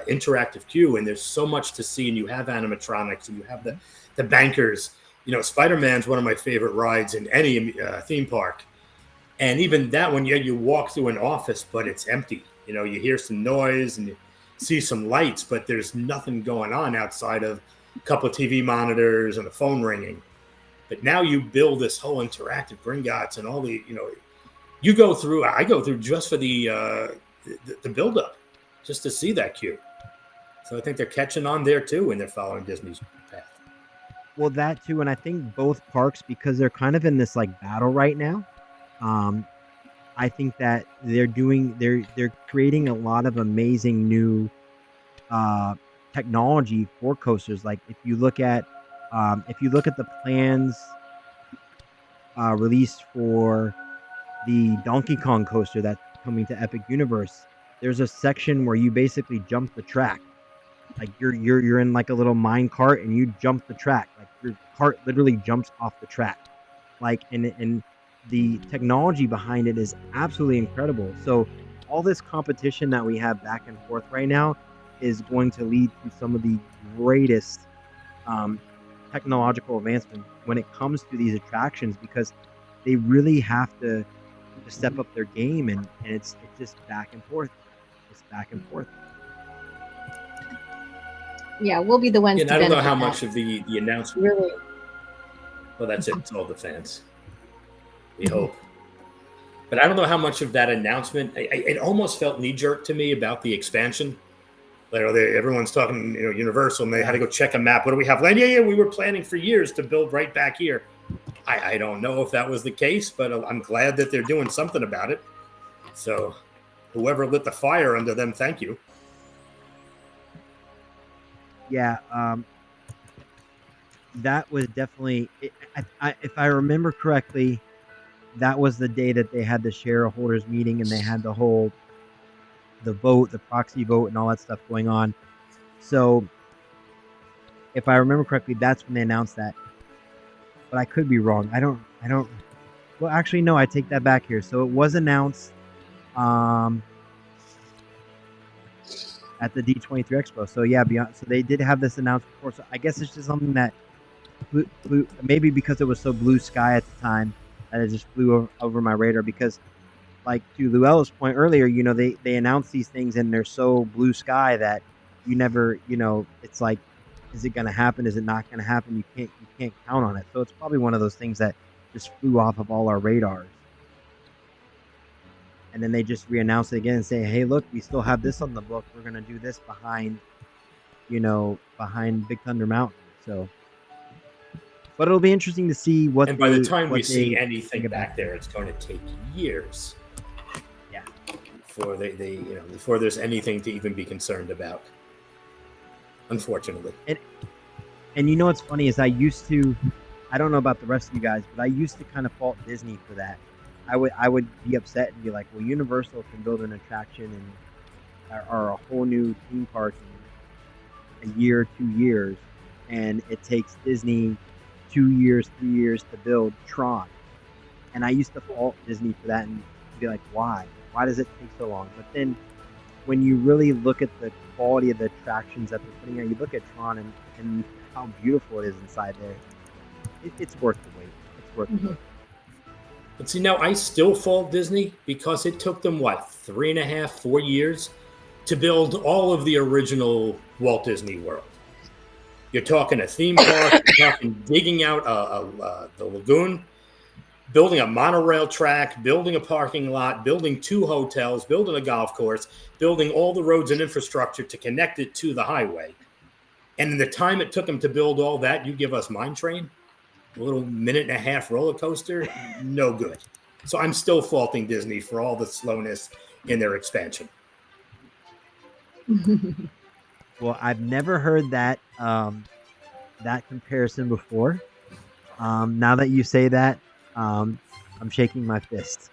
interactive queue, and there's so much to see, and you have animatronics, and you have the bankers. Spider-Man's one of my favorite rides in any theme park, and even that one, you walk through an office, but it's empty. You hear some noise and you see some lights, but there's nothing going on outside of a couple of TV monitors and a phone ringing. But now you build this whole interactive Gringotts and all the, I go through just for the build-up, just to see that queue. So I think they're catching on there too, and they're following Disney's path. Well, that too, and I think both parks, because they're kind of in this like battle right now. I think that they're creating a lot of amazing new technology for coasters. Like if you look at the plans released for the Donkey Kong coaster that's coming to Epic Universe, there's a section where you basically jump the track. Like you're in like a little mine cart and you jump the track. Like your cart literally jumps off the track. Like and the technology behind it is absolutely incredible. So all this competition that we have back and forth right now is going to lead to some of the greatest technological advancement when it comes to these attractions, because they really have to step up their game, and it's just back and forth. It's back and forth. Yeah, we'll be the ones. And to I don't know benefit how that. much of the announcement. Really? Well, that's it. It's all the fans. We hope. But I don't know how much of that announcement. It almost felt knee-jerk to me about the expansion. Everyone's talking, Universal, and they had to go check a map. What do we have? Yeah, we were planning for years to build right back here. I don't know if that was the case, but I'm glad that they're doing something about it. So whoever lit the fire under them, thank you. Yeah, that was definitely, if I remember correctly, that was the day that they had the shareholders meeting and they had the vote, the proxy vote, and all that stuff going on. So if I remember correctly, that's when they announced that. But I could be wrong. I don't. Well, actually, no. I take that back here. So it was announced at the D23 Expo. So yeah, so they did have this announced before. So I guess it's just something that flew maybe because it was so blue sky at the time that it just flew over my radar. Because, like to Luella's point earlier, they announce these things and they're so blue sky that you never, it's like, is it going to happen? Is it not going to happen? You can't count on it. So it's probably one of those things that just flew off of all our radars. And then they just re-announce it again and say, hey, look, we still have this on the book. We're going to do this behind Big Thunder Mountain. So, but it'll be interesting to see what. And by the time we see anything back there, it's going to take years. Yeah. Before before there's anything to even be concerned about. Unfortunately. And what's funny is I don't know about the rest of you guys, but I used to kind of fault Disney for that. I would be upset and be like, well, Universal can build an attraction or a whole new theme park in a year, 2 years, and it takes Disney 2 years, 3 years to build Tron. And I used to fault Disney for that and be like, why? Why does it take so long? But then when you really look at the quality of the attractions that they're putting out, you look at Tron and how beautiful it is inside there. It's worth the wait. It's worth the wait. But see, now I still fault Disney because it took them, 3.5, 4 years to build all of the original Walt Disney World. You're talking a theme park, you're talking digging out the lagoon, building a monorail track, building a parking lot, building 2 hotels, building a golf course, building all the roads and infrastructure to connect it to the highway. And in the time it took them to build all that, you give us Mine Train? A little 1.5-minute roller coaster? No good. So I'm still faulting Disney for all the slowness in their expansion. Well, I've never heard that comparison before. Now that you say that, I'm shaking my fist.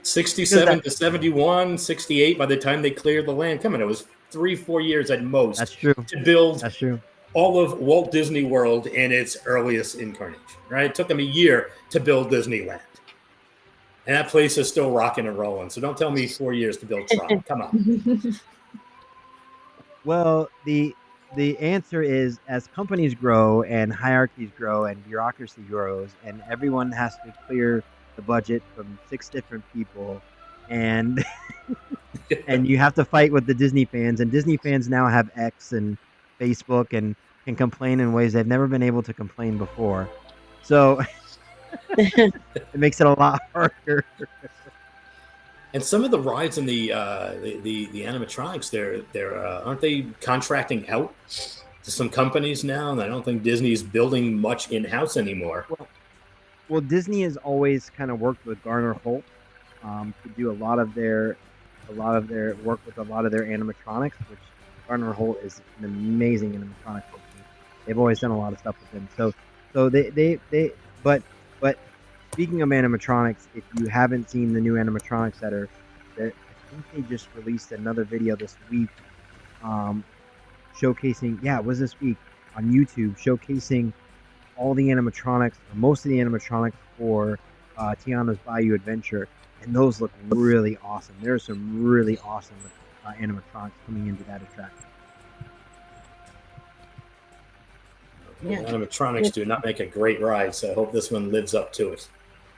67 to 71, 68 by the time they cleared the land. Come on, it was 3-4 years at most That's true. to build That's true. all of Walt Disney World in its earliest incarnation, right? It took them a year to build Disneyland. And that place is still rocking and rolling. So don't tell me 4 years to build Tron. Come on. Well, the answer is, as companies grow and hierarchies grow and bureaucracy grows and everyone has to clear the budget from 6 different people, and and you have to fight with the Disney fans, and Disney fans now have X and Facebook and can complain in ways they've never been able to complain before. So it makes it a lot harder. And some of the rides in the animatronics, they're aren't they contracting out to some companies now? And I don't think Disney's building much in house anymore. Well, Disney has always kind of worked with Garner Holt to do a lot of their work with a lot of their animatronics, which Garner Holt is an amazing animatronic company. They've always done a lot of stuff with them. So but speaking of animatronics, if you haven't seen the new animatronics I think they just released another video this week, showcasing. Yeah, it was this week on YouTube, showcasing all the animatronics, or most of the animatronics for Tiana's Bayou Adventure, and those look really awesome. There's some really awesome animatronics coming into that attraction. Yeah. Animatronics do not make a great ride, so I hope this one lives up to it.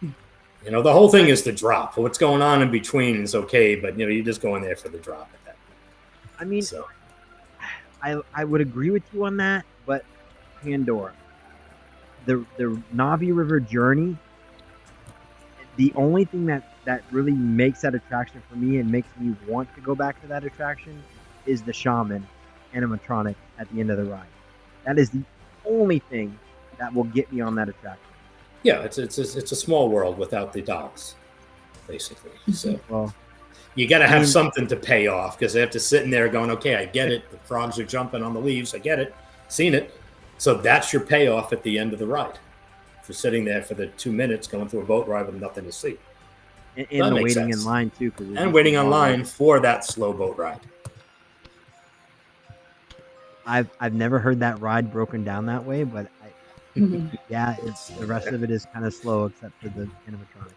You know, the whole thing is the drop. What's going on in between is okay, but you know, you just go in there for the drop at that. I mean, so I would agree with you on that, but Pandora, the Navi River journey, the only thing that really makes that attraction for me and makes me want to go back to that attraction is the shaman animatronic at the end of the ride. That is the only thing that will get me on that attraction. Yeah, it's a small world without the dolls, basically. So well, you got to have something to pay off, because they have to sit in there going, okay, I get it. The frogs are jumping on the leaves. I get it. Seen it. So that's your payoff at the end of the ride for sitting there for the 2 minutes going through a boat ride with nothing to see. And the waiting in line too. And waiting online for that slow boat ride. I've never heard that ride broken down that way, but yeah, it's the rest of it is kind of slow except for the animatronic.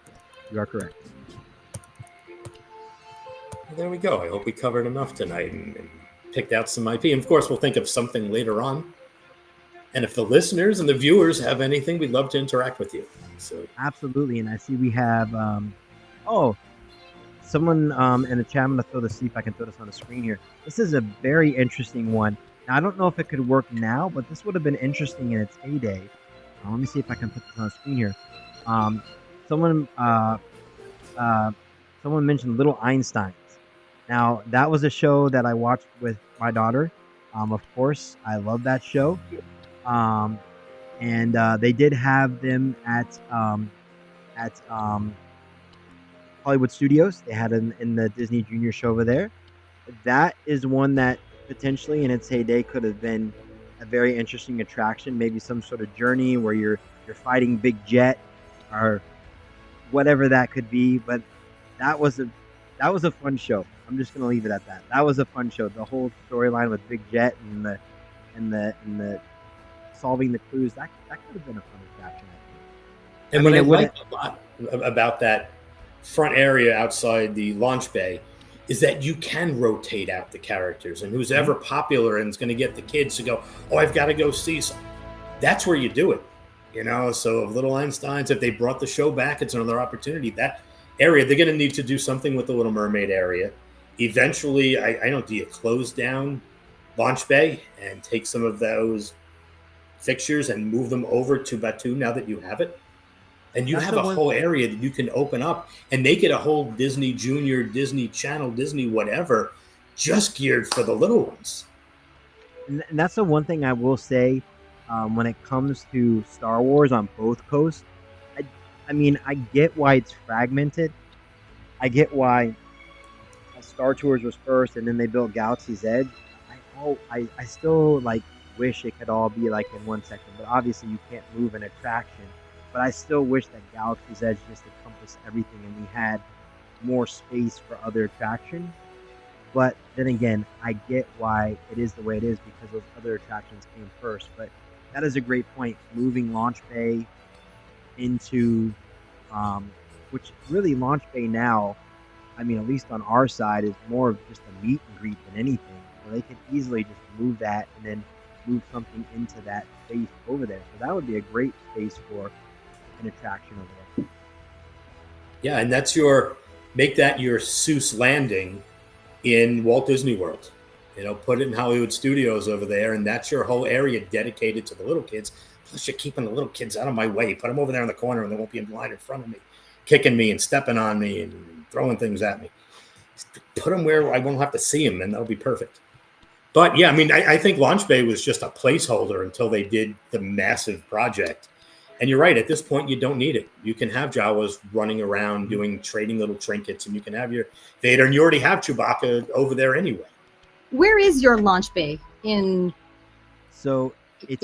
You are correct. There we go. I hope we covered enough tonight and picked out some IP. And of course, we'll think of something later on. And if the listeners and the viewers have anything, we'd love to interact with you. So absolutely. And I see we have someone in the chat. I'm going to see if I can throw this on the screen here. This is a very interesting one. Now, I don't know if it could work now, but this would have been interesting in its heyday. Let me see if I can put this on the screen here. Someone mentioned Little Einsteins. Now, that was a show that I watched with my daughter. Of course, I love that show. And they did have them at Hollywood Studios. They had it in the Disney Junior show over there. That is one that potentially in its heyday could have been a very interesting attraction, maybe some sort of journey where you're fighting Big Jet or whatever that could be. But that was a fun show. I'm just gonna leave it at that. That was a fun show. The whole storyline with Big Jet and the solving the clues, that could have been a fun attraction, I think. And what I like a lot about that front area outside the launch bay is that you can rotate out the characters, and who's ever popular and is going to get the kids to go, oh, I've got to go see some. That's where you do it, you know. So if Little Einsteins, if they brought the show back, it's another opportunity. That area, they're going to need to do something with the Little Mermaid area. Eventually, I don't. Do you close down Launch Bay and take some of those fixtures and move them over to Batu now that you have it? And you have a whole area that you can open up and make it a whole Disney Junior, Disney Channel, Disney whatever, just geared for the little ones. And that's the one thing I will say when it comes to Star Wars on both coasts. I mean, I get why it's fragmented. I get why Star Tours was first and then they built Galaxy's Edge. I still wish it could all be like in one section, but obviously you can't move an attraction but I still wish that Galaxy's Edge just encompassed everything and we had more space for other attractions. But then again, I get why it is the way it is because those other attractions came first. But that is a great point. Moving Launch Bay into, which really Launch Bay now, I mean, at least on our side, is more of just a meet and greet than anything. So they could easily just move that and then move something into that space over there. So that would be a great space for an attraction over there. Yeah, and make that your Seuss landing in Walt Disney World. Put it in Hollywood Studios over there, and that's your whole area dedicated to the little kids. Plus, you're keeping the little kids out of my way. Put them over there in the corner, and they won't be in line in front of me, kicking me and stepping on me and throwing things at me. Put them where I won't have to see them, and that'll be perfect. But yeah, I mean, I think Launch Bay was just a placeholder until they did the massive project. And you're right. At this point, you don't need it. You can have Jawas running around trading little trinkets, and you can have your Vader, and you already have Chewbacca over there anyway. Where is your Launch Bay So it's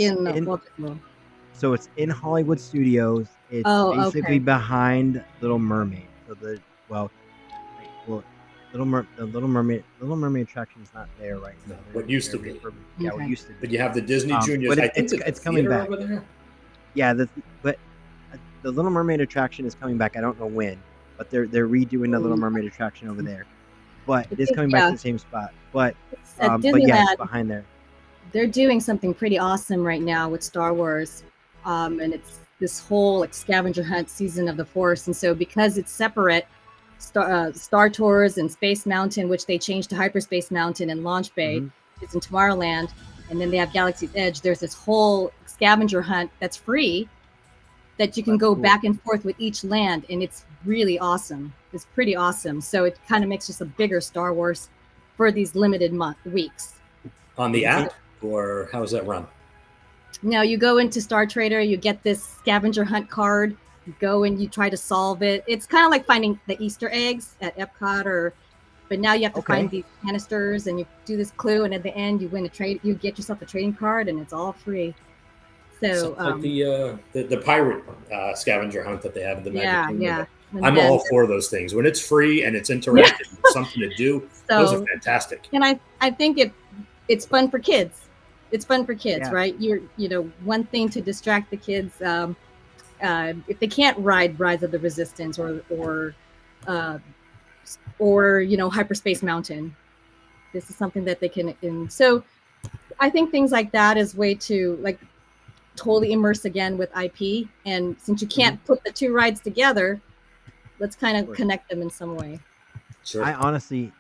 in Hollywood Studios. It's basically behind Little Mermaid. So the Little Mermaid attraction is not there right now. What used to be. What used to be. But you have the Disney Juniors. But it's coming back. Over there? Yeah, but the Little Mermaid attraction is coming back. I don't know when, but they're redoing the Little Mermaid attraction over there. But it is coming back to the same spot. But it's behind there. They're doing something pretty awesome right now with Star Wars, and it's this whole scavenger hunt season of the Force. And so because it's separate, Star Tours and Space Mountain, which they changed to Hyperspace Mountain, and Launch Bay is in Tomorrowland, and then they have Galaxy's Edge. There's this whole scavenger hunt that's free that you can go back and forth with each land, and it's really awesome. It's pretty awesome. So it kind of makes just a bigger Star Wars for these limited weeks. On the app, or how does that run? No, you go into Star Trader, you get this scavenger hunt card, you go and you try to solve it. It's kind of like finding the Easter eggs at Epcot, but now you have to find these canisters, and you do this clue, and at the end you win you get yourself a trading card, and it's all free. So like the pirate scavenger hunt that they have in the Magic Kingdom. Yeah. I'm all for those things. When it's free and it's interactive, something to do, those are fantastic. And I think it's fun for kids. It's fun for kids, right? One thing to distract the kids, if they can't ride Rise of the Resistance or Hyperspace Mountain, this is something that they can. And so I think things like that is way to totally immerse again with IP. And since you can't put the two rides together, let's kind of connect them in some way. Sure. I honestly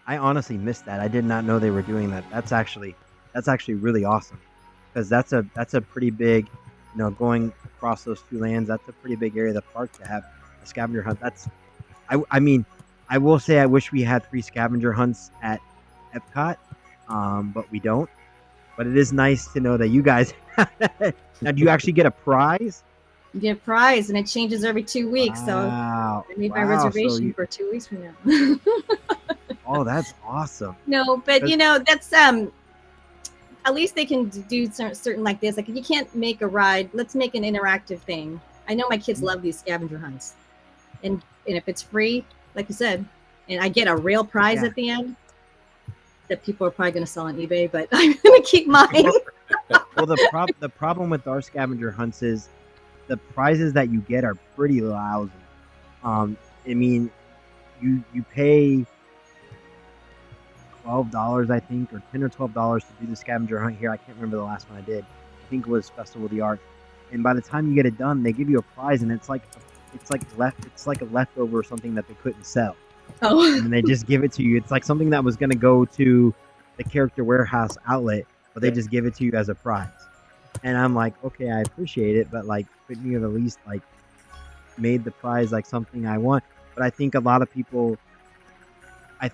missed that. I did not know they were doing that. That's actually really awesome, because that's a pretty big, going across those two lands. That's a pretty big area of the park to have a scavenger hunt. I mean, I will say I wish we had 3 scavenger hunts at Epcot, but we don't. But it is nice to know that you guys. Now, do you actually get a prize? You get a prize, and it changes every 2 weeks. Wow. So I made my reservation for 2 weeks from now. Oh, that's awesome. No, but that's at least they can do certain like this. Like, if you can't make a ride, let's make an interactive thing. I know my kids love these scavenger hunts, and if it's free, like you said, and I get a real prize at the end, that people are probably going to sell on eBay, but I'm going to keep mine. Well, the problem with our scavenger hunts is the prizes that you get are pretty lousy. I mean, you pay $12, I think, or $10 or $12 to do the scavenger hunt here. I can't remember the last one I did. I think it was Festival of the Arts. And by the time you get it done, they give you a prize, and it's like a leftover or something that they couldn't sell. Oh. And they just give it to you. It's like something that was going to go to the Character Warehouse outlet, but they just give it to you as a prize. And I'm like, okay, I appreciate it, but couldn't you have at least made the prize something I want? But I think a lot of people, at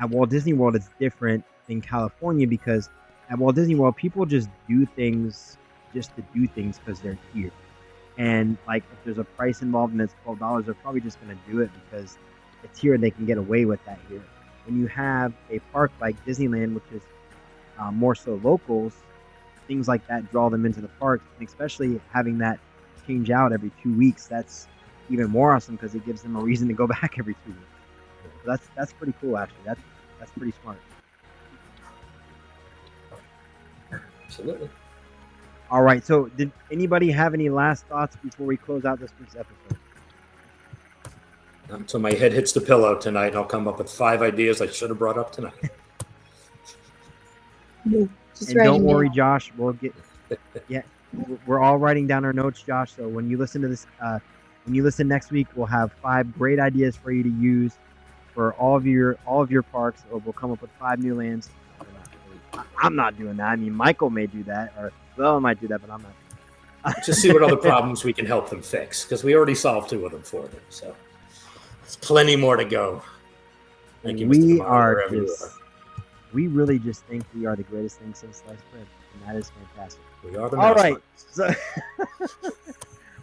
Walt Disney World, it's different in California, because at Walt Disney World, people just do things just to do things because they're here. And if there's a price involved and it's $12, they're probably just going to do it because it's here and they can get away with that here. When you have a park like Disneyland, which is more so locals, things like that draw them into the park, and especially having that change out every 2 weeks, that's even more awesome because it gives them a reason to go back every 2 weeks. So that's pretty cool, actually. That's pretty smart. Absolutely. All right. So, did anybody have any last thoughts before we close out this week's episode? Not until my head hits the pillow tonight, and I'll come up with 5 ideas I should have brought up tonight. Just And don't writing worry, down. Josh. We'll get. Yeah, we're all writing down our notes, Josh. So when you listen to this, when you listen next week, we'll have 5 great ideas for you to use for all of your parks. Or we'll come up with 5 new lands. I'm not doing that. I mean, Michael may do that, or Bella might do that, but I'm not. Just see what other problems we can help them fix, because we already solved 2 of them for them. So there's plenty more to go. Thank you, Mr. We Kamala, are wherever you just. are. We really just think we are the greatest thing since sliced bread, and that is fantastic. We are the All mouse right, hunters.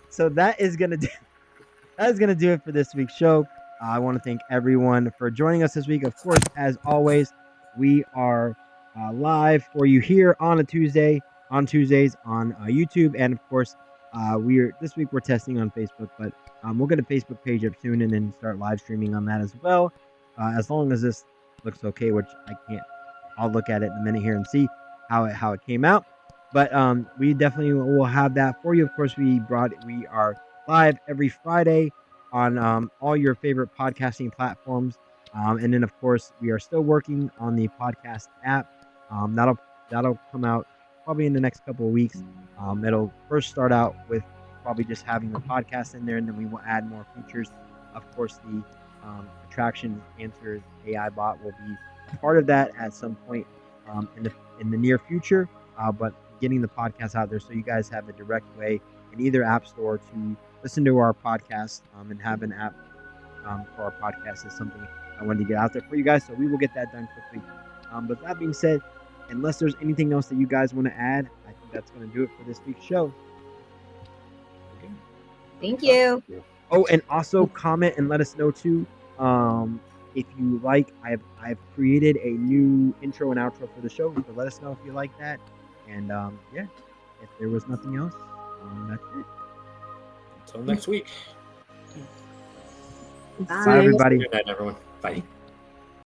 so that is gonna do it for this week's show. I want to thank everyone for joining us this week. Of course, as always, we are live for you here on Tuesdays on YouTube, and of course, this week we're testing on Facebook, but we'll get a Facebook page up soon and then start live streaming on that as well. As long as this looks okay, which I can't. I'll look at it in a minute here and see how it came out. But we definitely will have that for you. Of course, we are live every Friday on all your favorite podcasting platforms. And then, of course, we are still working on the podcast app. That'll come out probably in the next couple of weeks. It'll first start out with probably just having the podcast in there, and then we will add more features. Of course, the attraction answers AI bot will be part of that at some point in the near future, but getting the podcast out there so you guys have a direct way in either app store to listen to our podcast and have an app for our podcast is something I wanted to get out there for you guys, so we will get that done quickly. But that being said, unless there's anything else that you guys want to add, I think that's going to do it for this week's show. Thank you. Oh, and also comment and let us know too if you like. I've created a new intro and outro for the show, so let us know if you like that. And yeah, if there was nothing else, that's it. Until next week. Bye, everybody. Good night, everyone. Bye.